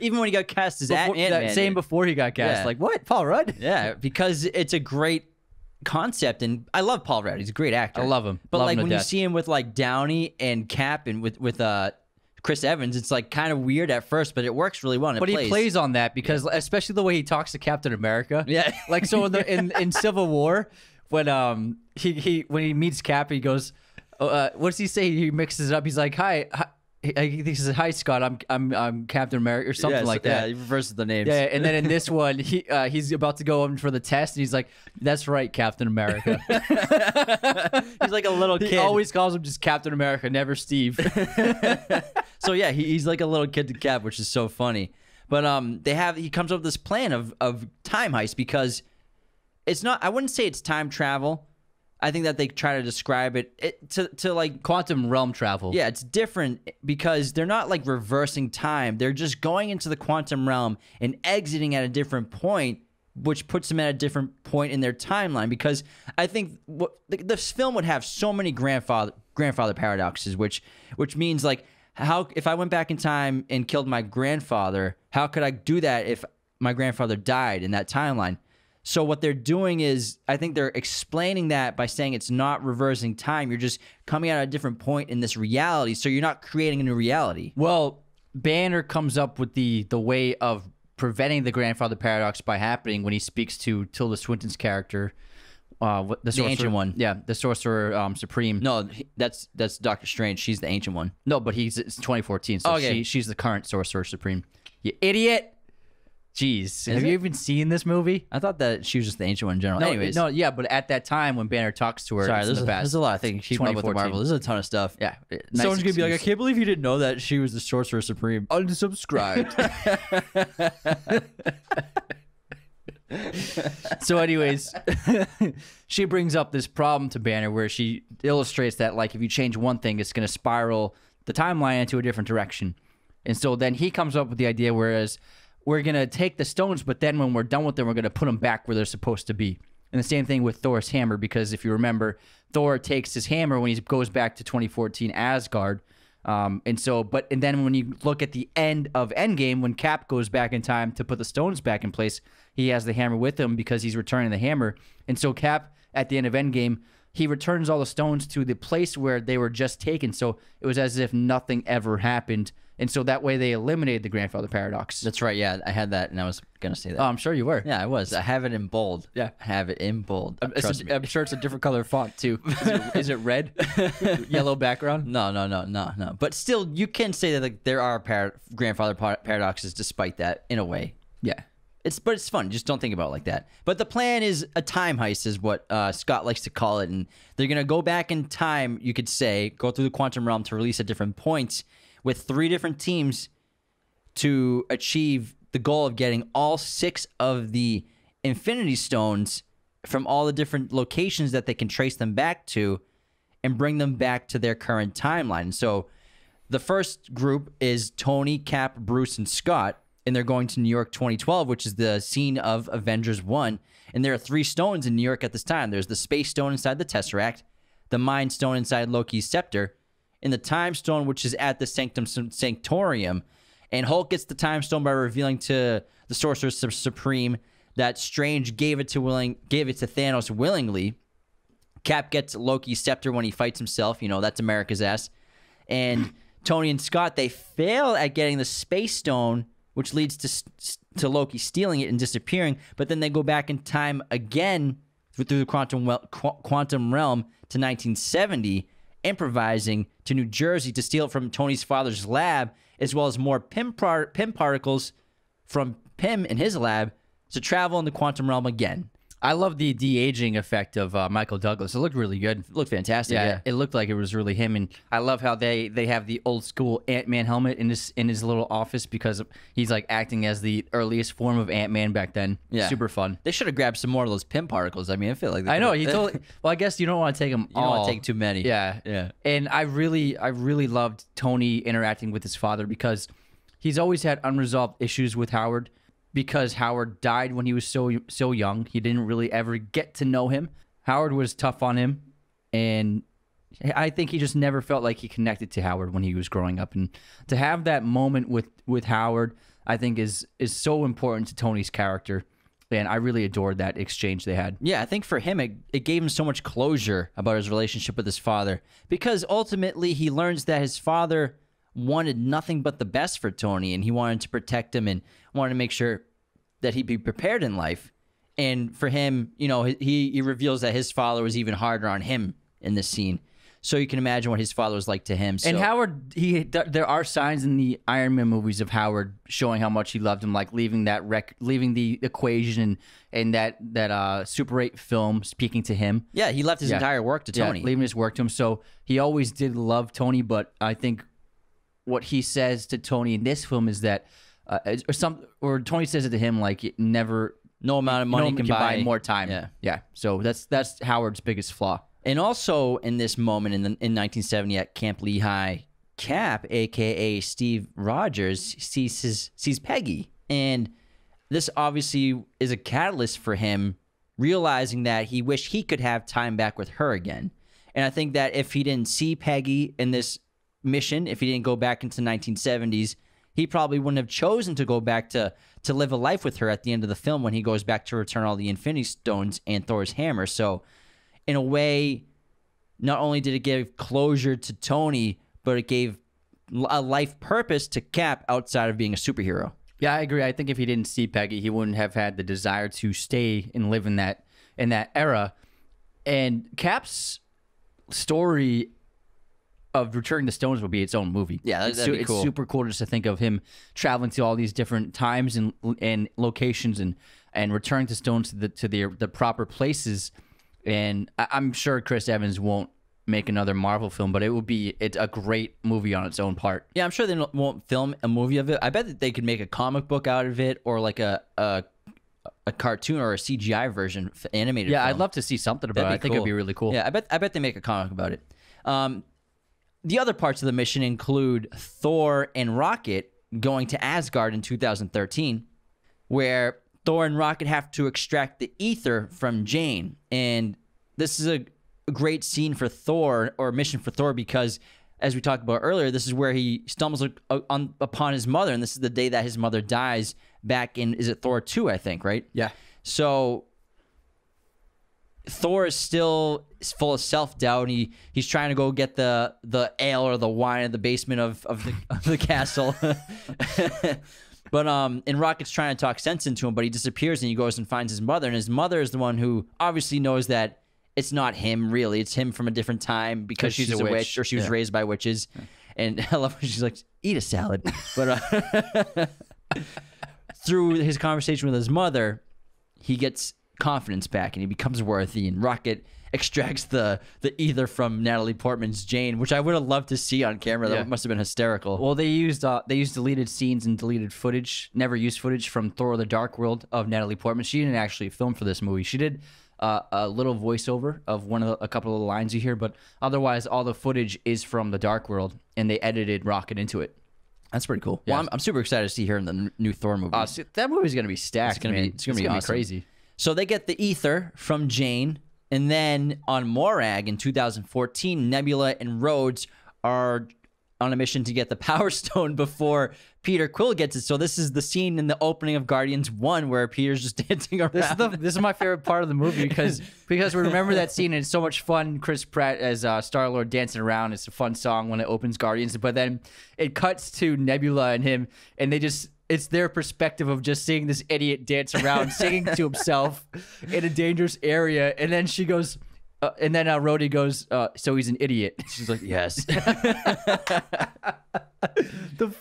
Even when he got cast as Ant-Man. Same before he got cast. Yeah. Like, what? Paul Rudd? Yeah, because it's a great concept, and I love Paul Rudd. He's a great actor. I love him. But Love like him to when you death. see him with like Downey and Cap and with Chris Evans, it's like kind of weird at first, but it works really well. And But it he plays on that because, especially the way he talks to Captain America. Yeah. Like, so in Civil War, when he meets Cap, he goes, what does he say? He mixes it up. He's like, hi. He says, "Hi, Scott. I'm Captain America," or something like that. Yeah, he reverses the names. Yeah, and then in this one, he's about to go in for the test, and he's like, "That's right, Captain America." He's like a little kid. He always calls him just Captain America, never Steve. So yeah, he's like a little kid to Cap, which is so funny. But he comes up with this plan of time heist because it's not. I wouldn't say it's time travel. I think that they try to describe it to like Quantum realm travel. Yeah, it's different because they're not like reversing time. They're just going into the quantum realm and exiting at a different point, which puts them at a different point in their timeline. Because I think this film would have so many grandfather paradoxes, which means like how if I went back in time and killed my grandfather, how could I do that if my grandfather died in that timeline? So what they're doing is, I think they're explaining that by saying it's not reversing time. You're just coming out at a different point in this reality, so you're not creating a new reality. Well, Banner comes up with the way of preventing the grandfather paradox by happening when he speaks to Tilda Swinton's character, the Ancient One. Yeah, the Sorcerer Supreme. No, that's Doctor Strange. She's the Ancient One. No, but it's 2014, so Okay. she's the current Sorcerer Supreme. You idiot! Jeez, have you even seen this movie? I thought that she was just the Ancient One in general. Anyways, No, yeah, but at that time when Banner talks to her, sorry, it's in the past. there's a lot of things keep up with 2014. Marvel. There's a ton of stuff. Yeah, Someone's gonna be like, I excuse. can't believe you didn't know that she was the Sorcerer Supreme. Unsubscribed. So anyways, she brings up this problem to Banner where she illustrates that like if you change one thing, it's going to spiral the timeline into a different direction. And so then he comes up with the idea whereas we're going to take the stones, but then when we're done with them, we're going to put them back where they're supposed to be. And the same thing with Thor's hammer, because if you remember, Thor takes his hammer when he goes back to 2014 Asgard. And then when you look at the end of Endgame, when Cap goes back in time to put the stones back in place, he has the hammer with him because he's returning the hammer. And so Cap, at the end of Endgame, he returns all the stones to the place where they were just taken. So it was as if nothing ever happened. And so that way they eliminated the grandfather paradox. That's right. Yeah, I had that, and I was gonna say that. Oh, I'm sure you were. Yeah, I was. I have it in bold. Yeah. I have it in bold. Trust me. I'm sure it's a different color font too. Is it red? Yellow background? No. But still, you can say that like, there are grandfather paradoxes despite that, in a way. Yeah. But it's fun. Just don't think about it like that. But the plan is a time heist, is what Scott likes to call it. And they're going to go back in time, you could say, go through the quantum realm to release at different points with 3 different teams to achieve the goal of getting all 6 of the Infinity Stones from all the different locations that they can trace them back to and bring them back to their current timeline. So the first group is Tony, Cap, Bruce, and Scott. And they're going to New York 2012, which is the scene of Avengers 1. And there are 3 stones in New York at this time. There's the Space Stone inside the Tesseract, the Mind Stone inside Loki's scepter, and the Time Stone, which is at the Sanctum Sanctorium. And Hulk gets the Time Stone by revealing to the Sorcerer Supreme that Strange gave it to Thanos willingly. Cap gets Loki's scepter when he fights himself. You know, that's America's ass. And Tony and Scott, they fail at getting the Space Stone, which leads to Loki stealing it and disappearing. But then they go back in time again through the quantum realm to 1970, improvising to New Jersey to steal it from Tony's father's lab, as well as more Pym particles from Pym in his lab to travel in the quantum realm again. I love the de-aging effect of Michael Douglas. It looked really good. It looked fantastic. Yeah, it looked like it was really him. And I love how they have the old school Ant-Man helmet in his little office because he's like acting as the earliest form of Ant-Man back then. Yeah, super fun. They should have grabbed some more of those Pym particles. I mean, I feel like I know he told. Well, I guess you don't want to take them. You don't want to take too many. Yeah. And I really loved Tony interacting with his father because he's always had unresolved issues with Howard. Because Howard died when he was so young. He didn't really ever get to know him. Howard was tough on him, and I think he just never felt like he connected to Howard when he was growing up. And to have that moment with Howard, I think is so important to Tony's character. And I really adored that exchange they had. Yeah, I think for him, it gave him so much closure about his relationship with his father. Because ultimately, he learns that his father wanted nothing but the best for Tony, and he wanted to protect him and wanted to make sure that he'd be prepared in life. And for him, you know, he reveals that his father was even harder on him in this scene. So you can imagine what his father was like to him. So. And Howard, there are signs in the Iron Man movies of Howard showing how much he loved him, like leaving the equation and that Super 8 film speaking to him. Yeah, he left his entire work to Tony. Yeah, leaving his work to him. So he always did love Tony, but I think what he says to Tony in this film is that, or Tony says it to him like no amount of money can buy more time. Yeah. So that's Howard's biggest flaw. And also in this moment in 1970 at Camp Lehigh, Cap, aka Steve Rogers, sees Peggy, and this obviously is a catalyst for him realizing that he wished he could have time back with her again. And I think that if he didn't see Peggy in this mission, if he didn't go back into 1970s, he probably wouldn't have chosen to go back to live a life with her at the end of the film when he goes back to return all the Infinity Stones and Thor's hammer. So in a way, not only did it give closure to Tony, but it gave a life purpose to Cap outside of being a superhero. Yeah, I agree. I think if he didn't see Peggy, he wouldn't have had the desire to stay and live in that era. And Cap's story of returning the stones will be its own movie. Yeah, that'd be cool. It's super cool just to think of him traveling to all these different times and locations and returning the stones to the proper places. And I'm sure Chris Evans won't make another Marvel film, but it's a great movie on its own part. Yeah, I'm sure they won't film a movie of it. I bet that they could make a comic book out of it, or like a cartoon or a CGI version, animated. Yeah, film. I'd love to see something about it. I think it'd be really cool. Yeah, I bet they make a comic about it. The other parts of the mission include Thor and Rocket going to Asgard in 2013, where Thor and Rocket have to extract the ether from Jane. And this is a great scene for Thor, or mission for Thor, because as we talked about earlier, this is where he stumbles upon his mother, and this is the day that his mother dies back in, is it Thor 2, I think, right? Yeah. So Thor is still full of self-doubt. He's trying to go get the ale or the wine in the basement of the castle. But and Rocket's trying to talk sense into him, but he disappears and he goes and finds his mother. And his mother is the one who obviously knows that it's not him, really. It's him from a different time because she's a witch, or she was raised by witches. Yeah. And I love when she's like, eat a salad. But through his conversation with his mother, he gets confidence back and he becomes worthy, and Rocket extracts the ether from Natalie Portman's Jane, which I would have loved to see on camera. That must have been hysterical. Well, they used deleted scenes and deleted footage, never used footage from Thor: The Dark World of Natalie Portman. She didn't actually film for this movie. She did a little voiceover of a couple of the lines you hear, but otherwise all the footage is from The Dark World, and they edited Rocket into it. That's pretty cool. Yeah. Well, I'm super excited to see her in the new Thor movie. That movie's gonna be stacked. It's gonna be awesome. Crazy. So they get the ether from Jane, and then on Morag in 2014, Nebula and Rhodes are on a mission to get the Power Stone before Peter Quill gets it. So this is the scene in the opening of Guardians 1 where Peter's just dancing around. This is my favorite part of the movie because we remember that scene and it's so much fun. Chris Pratt as Star-Lord dancing around. It's a fun song when it opens Guardians, but then it cuts to Nebula and him, and it's their perspective of just seeing this idiot dance around, singing to himself in a dangerous area, and then she goes. And then Rhodey goes, so he's an idiot. She's like, yes. The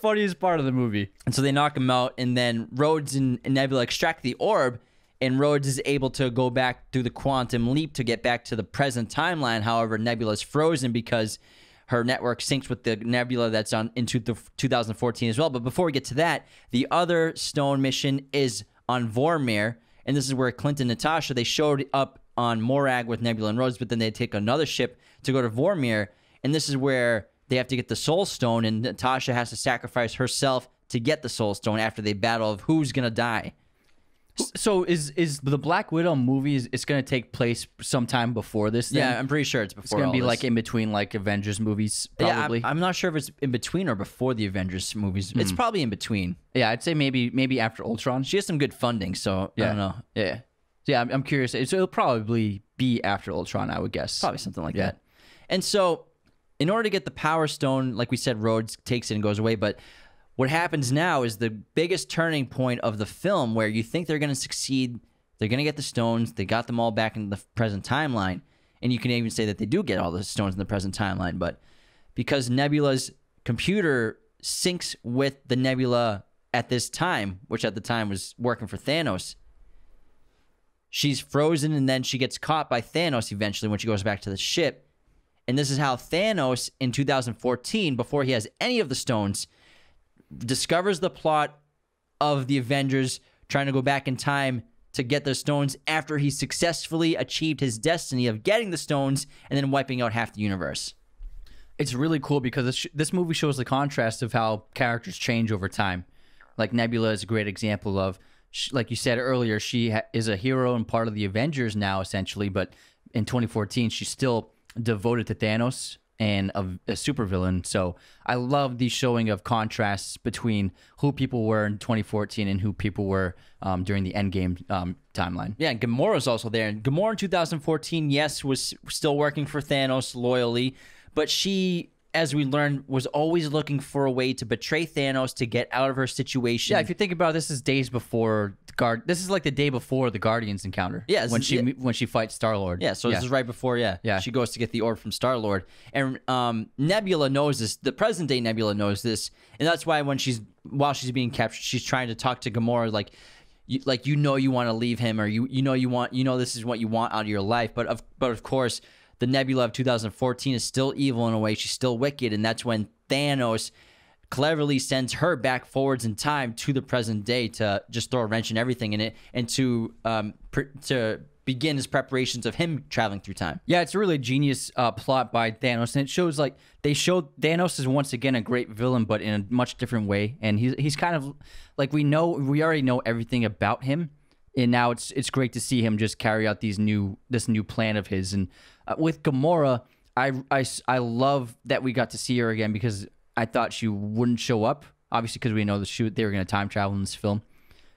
funniest part of the movie. And so they knock him out, and then Rhodes and Nebula extract the orb, and Rhodes is able to go back through the quantum leap to get back to the present timeline. However, Nebula's frozen because her network syncs with the Nebula that's into 2014 as well. But before we get to that, the other stone mission is on Vormir, and this is where Clint and Natasha, they showed up on Morag with Nebula and Rhodes, but then they take another ship to go to Vormir, and this is where they have to get the Soul Stone, and Natasha has to sacrifice herself to get the Soul Stone after they battle of who's gonna die. So is the Black Widow movie, it's going to take place sometime before this then? Yeah, I'm pretty sure it's before. It's going to be like in between like Avengers movies, probably. Yeah, I'm not sure if it's in between or before the Avengers movies. It's probably in between. Yeah, I'd say maybe after Ultron. She has some good funding, so yeah. I don't know. Yeah. Yeah, I'm curious. So it'll probably be after Ultron, I would guess. Probably something like that. And so, in order to get the Power Stone, like we said, Rhodes takes it and goes away. But what happens now is the biggest turning point of the film where you think they're going to succeed. They're going to get the stones. They got them all back in the present timeline. And you can even say that they do get all the stones in the present timeline. But because Nebula's computer syncs with the Nebula at this time, which at the time was working for Thanos, she's frozen, and then she gets caught by Thanos eventually when she goes back to the ship. And this is how Thanos, in 2014, before he has any of the stones, discovers the plot of the Avengers trying to go back in time to get the stones after he successfully achieved his destiny of getting the stones and then wiping out half the universe. It's really cool because this movie shows the contrast of how characters change over time. Like Nebula is a great example of, like you said earlier, she is a hero and part of the Avengers now, essentially. But in 2014, she's still devoted to Thanos and a supervillain. So I love the showing of contrasts between who people were in 2014 and who people were during the Endgame timeline. Yeah, and Gamora's also there. And Gamora in 2014, yes, was still working for Thanos loyally, but she, as we learned, was always looking for a way to betray Thanos to get out of her situation. Yeah, if you think about it, this is days before this is like the day before the Guardians encounter. Yeah, when she fights Star-Lord. Yeah, so this is right before. Yeah, she goes to get the orb from Star-Lord, and Nebula knows this. The present day Nebula knows this, and that's why while she's being captured, she's trying to talk to Gamora like you want to leave him, or this is what you want out of your life. But of course, the Nebula of 2014 is still evil in a way. She's still wicked, and that's when Thanos cleverly sends her back forwards in time to the present day to just throw a wrench in everything in it, and to begin his preparations of him traveling through time. Yeah, it's a really genius plot by Thanos, and it shows like they showed Thanos is once again a great villain, but in a much different way. And he's kind of like we already know everything about him, and now it's great to see him just carry out this new plan of his. And with Gamora, I love that we got to see her again because I thought she wouldn't show up, obviously because we know they were going to time travel in this film,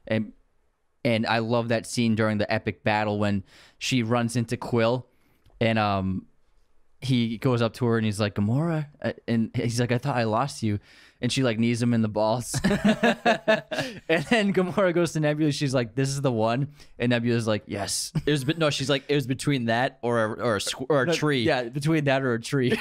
and I love that scene during the epic battle when she runs into Quill, and he goes up to her and he's like, Gamora, and he's like, I thought I lost you, and she like knees him in the balls, and then Gamora goes to Nebula, she's like, this is the one, and Nebula's like, yes. She's like, it was between that or a tree. Yeah, between that or a tree.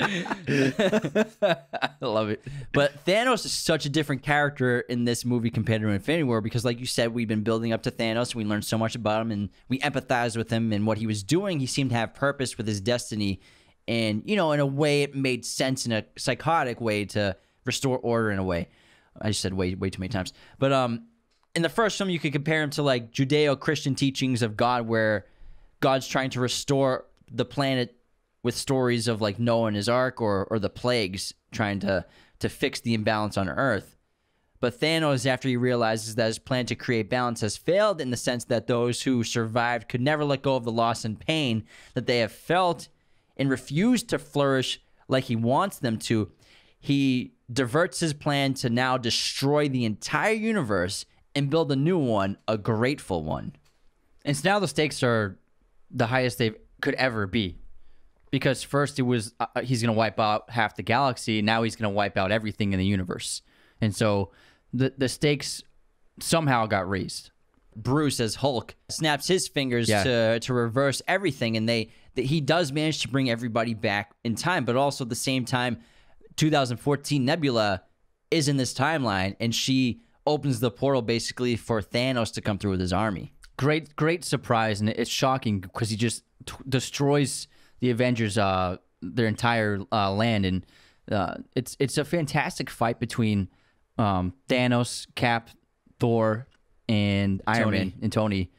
I love it. But Thanos is such a different character in this movie compared to Infinity War because, like you said, we've been building up to Thanos. We learned so much about him, and we empathize with him and what he was doing. He seemed to have purpose with his destiny, and in a way, it made sense in a psychotic way to restore order in a way. I just said way too many times. But in the first film, you could compare him to like Judeo-Christian teachings of God, where God's trying to restore the planet with stories of like Noah and his ark, or the plagues trying to fix the imbalance on Earth. But Thanos, after he realizes that his plan to create balance has failed in the sense that those who survived could never let go of the loss and pain that they have felt and refused to flourish like he wants them to, he diverts his plan to now destroy the entire universe and build a new one, a grateful one. And so now the stakes are the highest they could ever be. Because first it was he's going to wipe out half the galaxy. Now he's going to wipe out everything in the universe. And so the stakes somehow got raised. Bruce, as Hulk, snaps his fingers to reverse everything. And he does manage to bring everybody back in time. But also at the same time, 2014 Nebula is in this timeline. And she opens the portal basically for Thanos to come through with his army. Great surprise. And it's shocking because he just destroys the Avengers, their entire land, and it's a fantastic fight between Thanos, Cap, Thor, and Iron Man and Tony,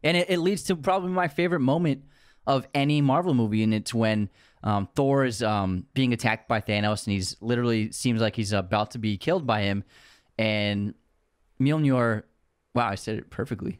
and it leads to probably my favorite moment of any Marvel movie, and it's when Thor is being attacked by Thanos, and he's literally seems like he's about to be killed by him, and Mjolnir, wow, I said it perfectly,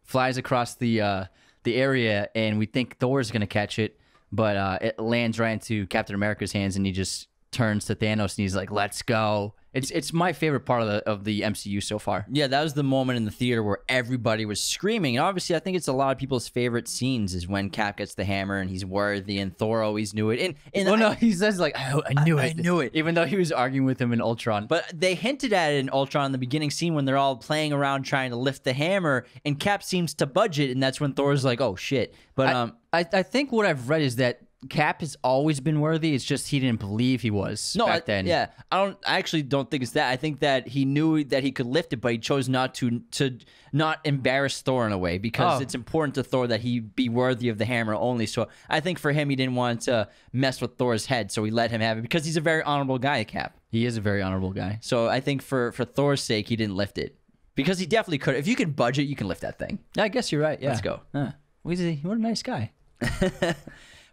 flies across the area, and we think Thor's gonna catch it. But it lands right into Captain America's hands, and he just turns to Thanos, and he's like, "Let's go." It's my favorite part of the MCU so far. Yeah, that was the moment in the theater where everybody was screaming. And obviously, I think it's a lot of people's favorite scenes is when Cap gets the hammer and he's worthy, and Thor always knew it. No, he says like, "I knew it, I knew it," even though he was arguing with him in Ultron. But they hinted at it in Ultron in the beginning scene when they're all playing around trying to lift the hammer, and Cap seems to budge it, and that's when Thor's like, "Oh shit!" But I think what I've read is that Cap has always been worthy. It's just he didn't believe he was back then. Yeah, I actually don't think it's that. I think that he knew that he could lift it, but he chose not to not embarrass Thor in a way, because it's important to Thor that he be worthy of the hammer only. So I think for him, he didn't want to mess with Thor's head, so he let him have it because he's a very honorable guy, Cap. He is a very honorable guy. So I think for Thor's sake, he didn't lift it, because he definitely could. If you can budget, you can lift that thing. Yeah, I guess you're right. Yeah. Let's go. What a nice guy.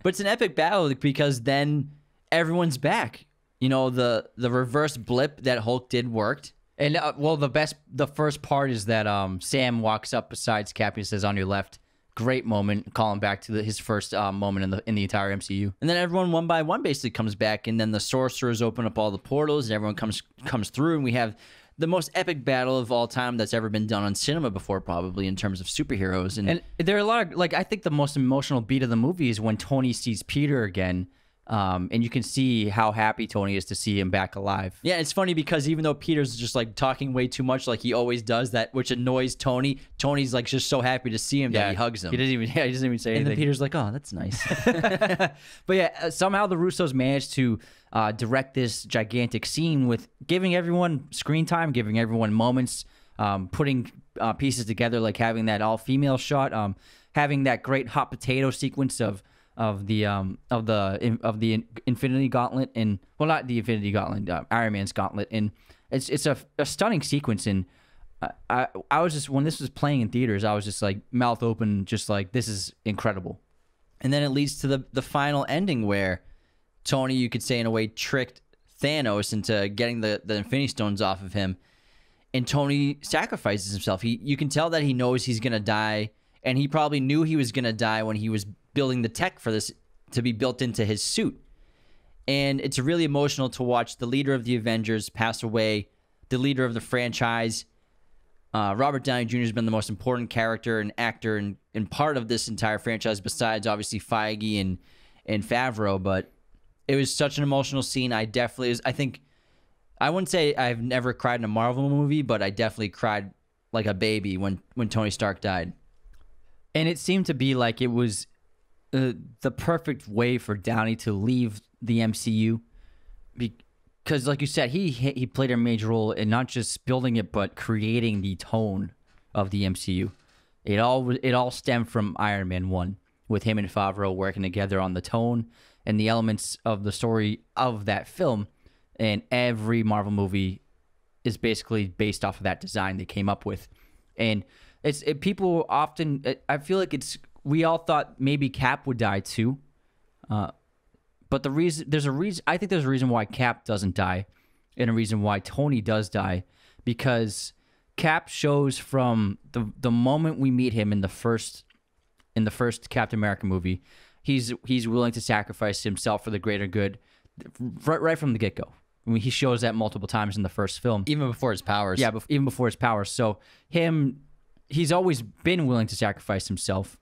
But it's an epic battle because then everyone's back. You know, the reverse blip that Hulk did worked. And the first part is that Sam walks up beside Cap and says, "On your left." Great moment, calling back to his first moment in the entire MCU. And then everyone one by one basically comes back, and then the sorcerers open up all the portals, and everyone comes through, and we have the most epic battle of all time that's ever been done on cinema before, probably, in terms of superheroes. And there are a lot of, I think the most emotional beat of the movie is when Tony sees Peter again. And you can see how happy Tony is to see him back alive. Yeah, it's funny because even though Peter's just like talking way too much, like he always does, that which annoys Tony, Tony's like just so happy to see him that he hugs him. He doesn't even say anything. And then Peter's like, "Oh, that's nice." But yeah, somehow the Russos managed to direct this gigantic scene with giving everyone screen time, giving everyone moments, putting pieces together, like having that all-female shot, having that great hot potato sequence of the Infinity Gauntlet, and not the Infinity Gauntlet, Iron Man's Gauntlet, and it's a stunning sequence. And I was just, when this was playing in theaters, I was just like mouth open, just like, this is incredible. And then it leads to the final ending where Tony, you could say in a way, tricked Thanos into getting the Infinity Stones off of him, and Tony sacrifices himself. You can tell that he knows he's gonna die, and he probably knew he was gonna die when he was building the tech for this to be built into his suit. And it's really emotional to watch the leader of the Avengers pass away, the leader of the franchise. Robert Downey Jr. has been the most important character and actor and part of this entire franchise, besides obviously Feige and Favreau. But it was such an emotional scene. I think I wouldn't say I've never cried in a Marvel movie, but I definitely cried like a baby when Tony Stark died. And it seemed to be like it was the perfect way for Downey to leave the MCU, because, like you said, he played a major role in not just building it, but creating the tone of the MCU. It all stemmed from Iron Man 1, with him and Favreau working together on the tone and the elements of the story of that film. And every Marvel movie is basically based off of that design they came up with. And people often, I feel like we all thought maybe Cap would die too. But I think there's a reason why Cap doesn't die, and a reason why Tony does die, because Cap shows from the moment we meet him in the first Captain America movie, he's willing to sacrifice himself for the greater good. right from the get-go. I mean, he shows that multiple times in the first film. Even before his powers. Yeah, even before his powers. So he's always been willing to sacrifice himself.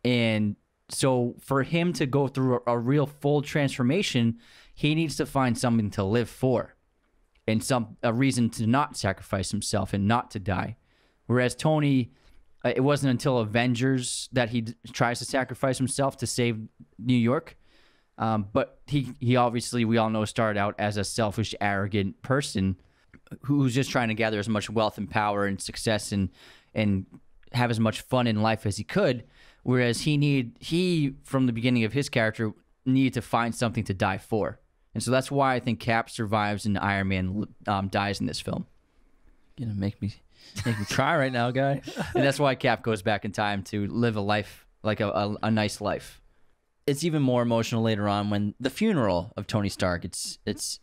And so for him to go through a real full transformation, he needs to find something to live for and a reason to not sacrifice himself and not to die. Whereas Tony, it wasn't until Avengers that he tries to sacrifice himself to save New York. But he obviously, we all know, started out as a selfish, arrogant person who's just trying to gather as much wealth and power and success and have as much fun in life as he could. Whereas he from the beginning of his character needed to find something to die for. And so that's why I think Cap survives and Iron Man dies in this film. You're gonna make me cry right now, guy. And that's why Cap goes back in time to live a life, like a nice life. It's even more emotional later on when the funeral of Tony Stark. It's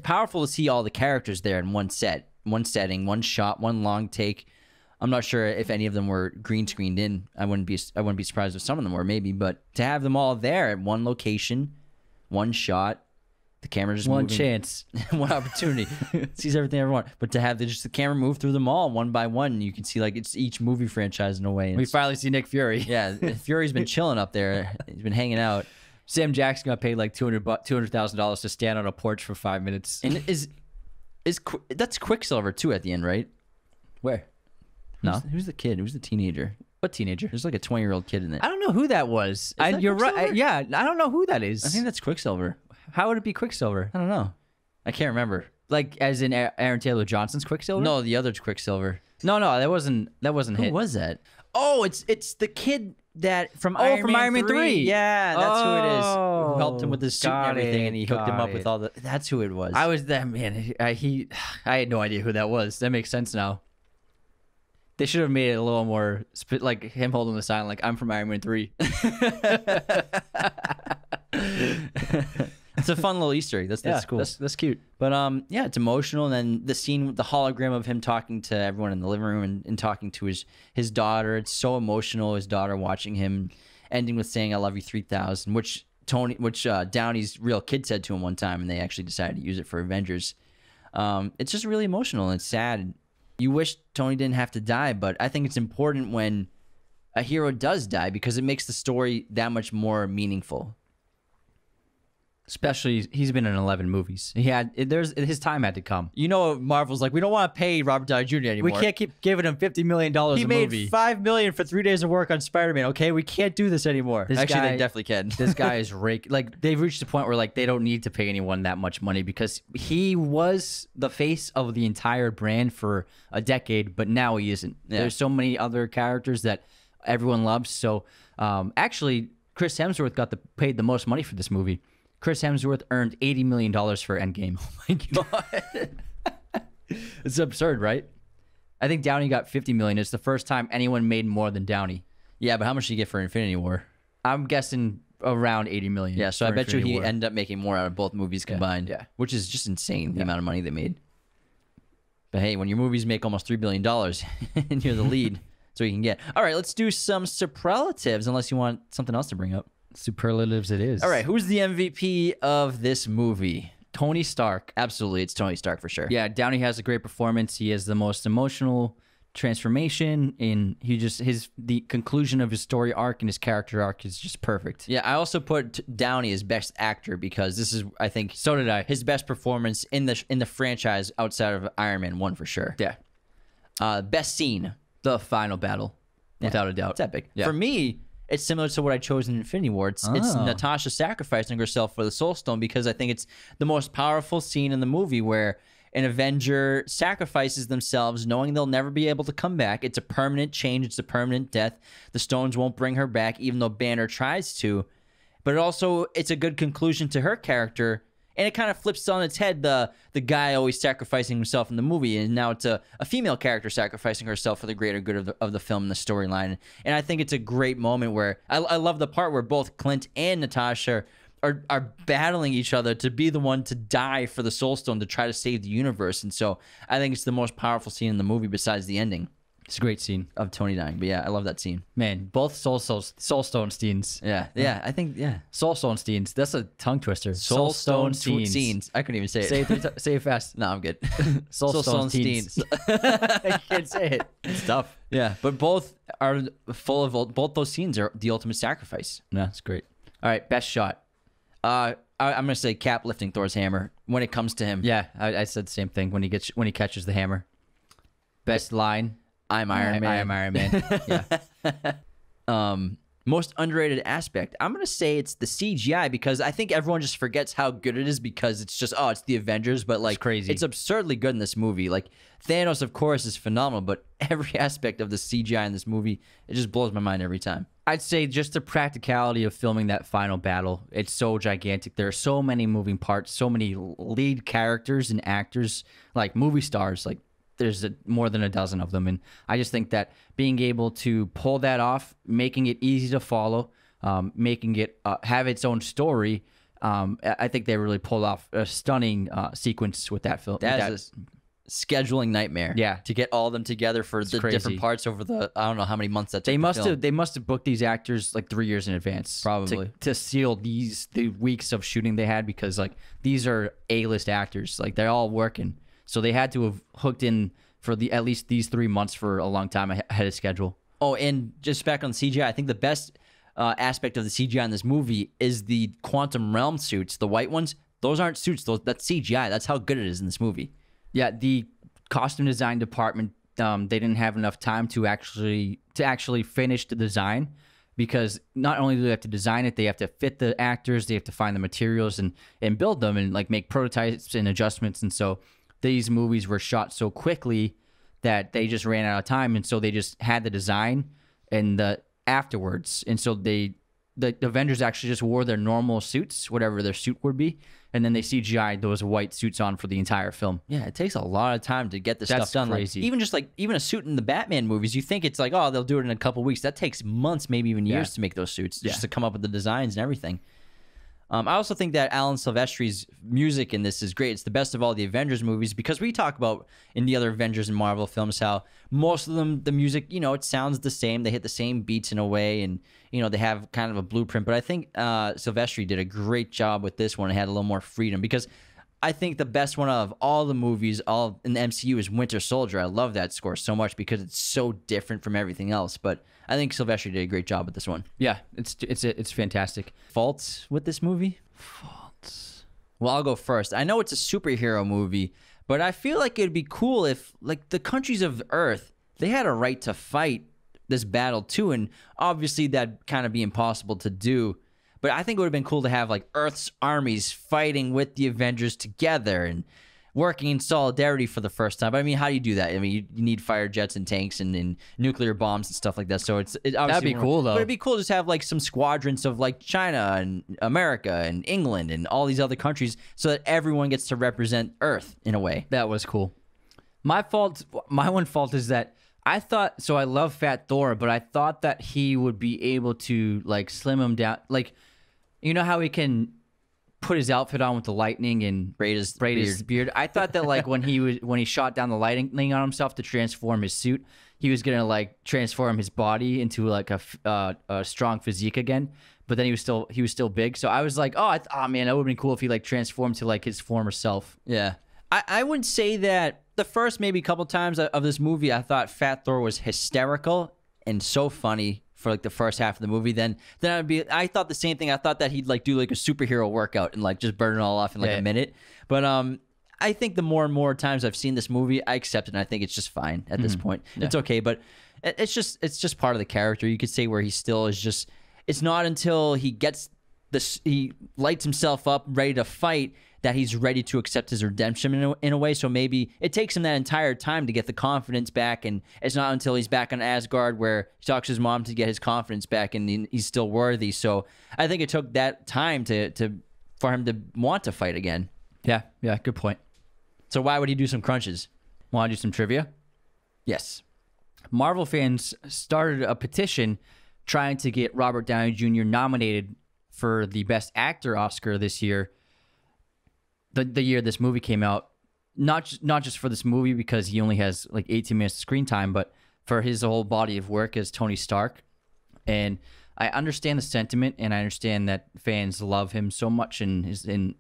powerful to see all the characters there in one setting, one shot, one long take. I'm not sure if any of them were green screened in. I wouldn't be surprised if some of them were, maybe. But to have them all there at one location, one shot, the camera just one moving, chance, one opportunity, sees everything everyone. But to have the camera move through them all one by one, you can see like it's each movie franchise in a way. We finally see Nick Fury. Yeah, Fury's been chilling up there. He's been hanging out. Sam Jackson got paid like $200,000 to stand on a porch for 5 minutes. And that's Quicksilver too at the end, right? Where? No, who's the kid? Who's the teenager? What teenager? There's like a 20-year-old kid in it. I don't know who that was. You're right. Yeah, I don't know who that is. I think that's Quicksilver. How would it be Quicksilver? I don't know. I can't remember. Like as in Aaron Taylor Johnson's Quicksilver? No, the other Quicksilver. No, that wasn't Who hit. was that? Oh, it's the kid that from Iron Man 3. Yeah, that's who it is. Oh, Who helped him with his suit and everything, and he hooked him up with all the. That's who it was. I was that man. I had no idea who that was. That makes sense now. They should have made it a little more like him holding the sign, like I'm from Iron Man 3. It's a fun little Easter egg. That's cool. That's cute. But yeah, it's emotional. And then the scene with the hologram of him talking to everyone in the living room and talking to his daughter. It's so emotional. His daughter watching him, ending with saying "I love you 3000," which Downey's real kid said to him one time, and they actually decided to use it for Avengers. It's just really emotional and it's sad. You wish Tony didn't have to die, but I think it's important when a hero does die because it makes the story that much more meaningful. Especially, he's been in 11 movies. His time had to come. You know, Marvel's like, we don't want to pay Robert Downey Jr. anymore. We can't keep giving him $50 million a movie. He made $5 million for 3 days of work on Spider-Man. Okay, we can't do this anymore. Actually, they definitely can. This guy is like they've reached the point where like they don't need to pay anyone that much money because he was the face of the entire brand for a decade, but now he isn't. Yeah. There's so many other characters that everyone loves. So actually, Chris Hemsworth got paid the most money for this movie. Chris Hemsworth earned $80 million for Endgame. Oh my God. It's absurd, right? I think Downey got $50 million. It's the first time anyone made more than Downey. Yeah, but how much did he get for Infinity War? I'm guessing around $80 million. Yeah, so I bet you he ended up making more out of both movies combined. Yeah. Which is just insane, the amount of money they made. But hey, when your movies make almost $3 billion and you're the lead, that's what you can get. All right, let's do some superlatives, unless you want something else to bring up. Superlatives it is. All right, who's the MVP of this movie? Tony Stark. Absolutely, it's Tony Stark for sure. Yeah, Downey has a great performance. He has the most emotional transformation, and the conclusion of his story arc and his character arc is just perfect. Yeah, I also put Downey as best actor because this is, I think, so did I, his best performance in the franchise outside of Iron Man 1 for sure. Yeah. Best scene, the final battle, without a doubt. It's epic. Yeah. For me, it's similar to what I chose in Infinity War. It's Natasha sacrificing herself for the Soul Stone because I think it's the most powerful scene in the movie where an Avenger sacrifices themselves knowing they'll never be able to come back. It's a permanent change. It's a permanent death. The stones won't bring her back even though Banner tries to. But it's a good conclusion to her character. And it kind of flips on its head the guy always sacrificing himself in the movie, and now it's a female character sacrificing herself for the greater good of the film and the storyline. And I think it's a great moment where I love the part where both Clint and Natasha are battling each other to be the one to die for the Soul Stone to try to save the universe. And so I think it's the most powerful scene in the movie besides the ending. It's a great scene. of Tony dying. But yeah, I love that scene. Man, both Soulstone scenes. Yeah, I think Soulstone scenes. That's a tongue twister. Soulstone scenes. I couldn't even say it. Say it fast. No, I'm good. Soulstone scenes. You can't say it. It's tough. Yeah, but both are full of both those scenes are the ultimate sacrifice. No, it's great. All right, best shot. I'm gonna say Cap lifting Thor's hammer when it comes to him. Yeah, I said the same thing when he catches the hammer. Best line. I'm Iron Man. I am Iron Man. Yeah. Most underrated aspect. I'm gonna say it's the CGI because I think everyone just forgets how good it is because it's just it's the Avengers, but like It's crazy. It's absurdly good in this movie. Like Thanos, of course, is phenomenal, but every aspect of the CGI in this movie, it just blows my mind every time. I'd say just the practicality of filming that final battle. It's so gigantic. There are so many moving parts, so many lead characters and actors, like movie stars. Like there's more than a dozen of them. And I just think that being able to pull that off, making it easy to follow, making it have its own story, I think they really pulled off a stunning sequence with that film. That is a scheduling nightmare. Yeah. To get all of them together for the crazy. different parts over the, I don't know how many months that took They to must film. have booked these actors like 3 years in advance, Probably. to seal the weeks of shooting they had, because like these are A-list actors, like they're all working, so they had to have hooked in for at least these 3 months for a long time ahead of schedule. Oh, and just back on CGI, I think the best aspect of the CGI in this movie is the Quantum Realm suits, the white ones. Those aren't suits; that's CGI. That's how good it is in this movie. Yeah, the costume design department, they didn't have enough time to actually finish the design, because not only do they have to design it, they have to fit the actors, they have to find the materials and build them and like make prototypes and adjustments. And so these movies were shot so quickly that they just ran out of time, and so they just had the design and the afterwards. And so the Avengers actually just wore their normal suits, whatever their suit would be, and then they CGI'd those white suits on for the entire film. Yeah, it takes a lot of time to get this That's stuff done. crazy. Like even a suit in the Batman movies, you think it's like, oh, they'll do it in a couple weeks. That takes months, maybe even years to make those suits, just to come up with the designs and everything. I also think that Alan Silvestri's music in this is great. It's the best of all the Avengers movies, because we talk about in the other Avengers and Marvel films how most of them, the music, it sounds the same. They hit the same beats in a way, and they have kind of a blueprint. But I think Silvestri did a great job with this one and had a little more freedom, because I think the best one of all the movies, all in the MCU, is Winter Soldier. I love that score so much because it's so different from everything else. But I think Silvestri did a great job with this one. Yeah, it's fantastic. Faults with this movie? Faults. Well, I'll go first. I know it's a superhero movie, but I feel like it'd be cool if, like, the countries of Earth, they had a right to fight this battle too, and obviously that'd kind of be impossible to do. But I think it would have been cool to have like Earth's armies fighting with the Avengers together and working in solidarity for the first time. But I mean, how do you do that? I mean, you need fire jets and tanks and nuclear bombs and stuff like that. So it's obviously That'd be cool, though. But it'd be cool to just have like some squadrons of like China and America and England and all these other countries, so that everyone gets to represent Earth in a way. That was cool. My one fault is that I thought, so I love Fat Thor, but I thought that he would be able to like slim him down. Like, you know how he can put his outfit on with the lightning and braid his beard? I thought that like when he shot down the lightning on himself to transform his suit, he was gonna like transform his body into like a strong physique again. But then he was still big. So I was like, oh man, that would have been cool if he like transformed to like his former self. Yeah. I would say that the first maybe couple times of this movie, I thought Fat Thor was hysterical and so funny for like the first half of the movie. Then I thought the same thing. I thought that he'd like do like a superhero workout and like just burn it all off in like a minute. But I think the more and more times I've seen this movie, I accept it, and I think it's just fine at this point. Yeah. It's okay, but it's just part of the character. You could say where he still is just. It's not until he gets this, he lights himself up, ready to fight, that he's ready to accept his redemption in a way. So maybe it takes him that entire time to get the confidence back, and it's not until he's back on Asgard where he talks to his mom to get his confidence back, and he's still worthy. So I think it took that time for him to want to fight again. Yeah, good point. So why would he do some crunches? Want to do some trivia? Yes. Marvel fans started a petition trying to get Robert Downey Jr. nominated for the Best Actor Oscar this year. The year this movie came out, not just for this movie because he only has like 18 minutes of screen time, but for his whole body of work as Tony Stark. And I understand the sentiment, and I understand that fans love him so much in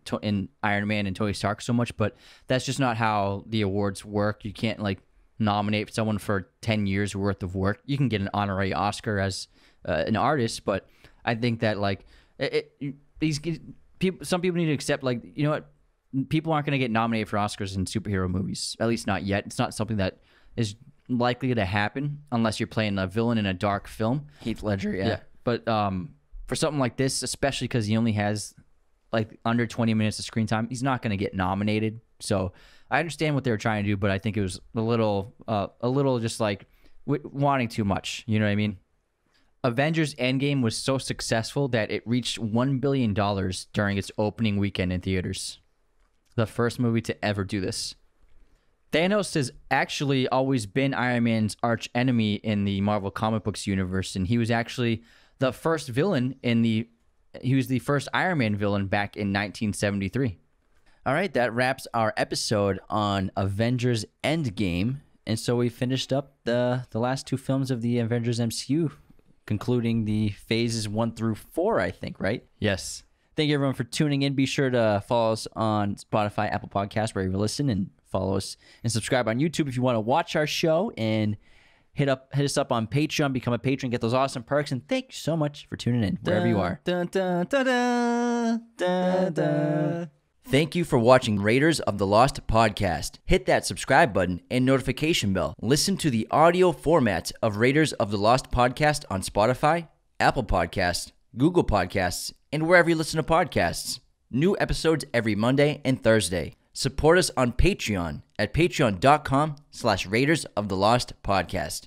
Iron Man and Tony Stark so much, but that's just not how the awards work. You can't like nominate someone for 10 years worth of work. You can get an honorary Oscar as an artist, but I think that like some people need to accept, like, you know what, people aren't going to get nominated for Oscars in superhero movies, at least not yet. It's not something that is likely to happen unless you're playing a villain in a dark film. Heath Ledger, yeah. But for something like this, especially because he only has like under 20 minutes of screen time, he's not going to get nominated. So I understand what they were trying to do, but I think it was a little just like wanting too much. You know what I mean? Avengers Endgame was so successful that it reached $1 billion during its opening weekend in theaters. The first movie to ever do this. Thanos has actually always been Iron Man's arch enemy in the Marvel comic books universe, and he was actually the first villain he was the first Iron Man villain back in 1973. All right, that wraps our episode on Avengers Endgame. And so we finished up the last two films of the Avengers MCU, concluding the phases 1 through 4, I think, right? Yes. Thank you, everyone, for tuning in. Be sure to follow us on Spotify, Apple Podcasts, wherever you listen, and follow us and subscribe on YouTube if you want to watch our show, and hit us up on Patreon, become a patron, get those awesome perks, and thank you so much for tuning in wherever you are. Thank you for watching Raiders of the Lost podcast. Hit that subscribe button and notification bell. Listen to the audio format of Raiders of the Lost podcast on Spotify, Apple Podcasts, Google Podcasts, and wherever you listen to podcasts. New episodes every Monday and Thursday. Support us on Patreon at patreon.com/Raiders of the Lost podcast.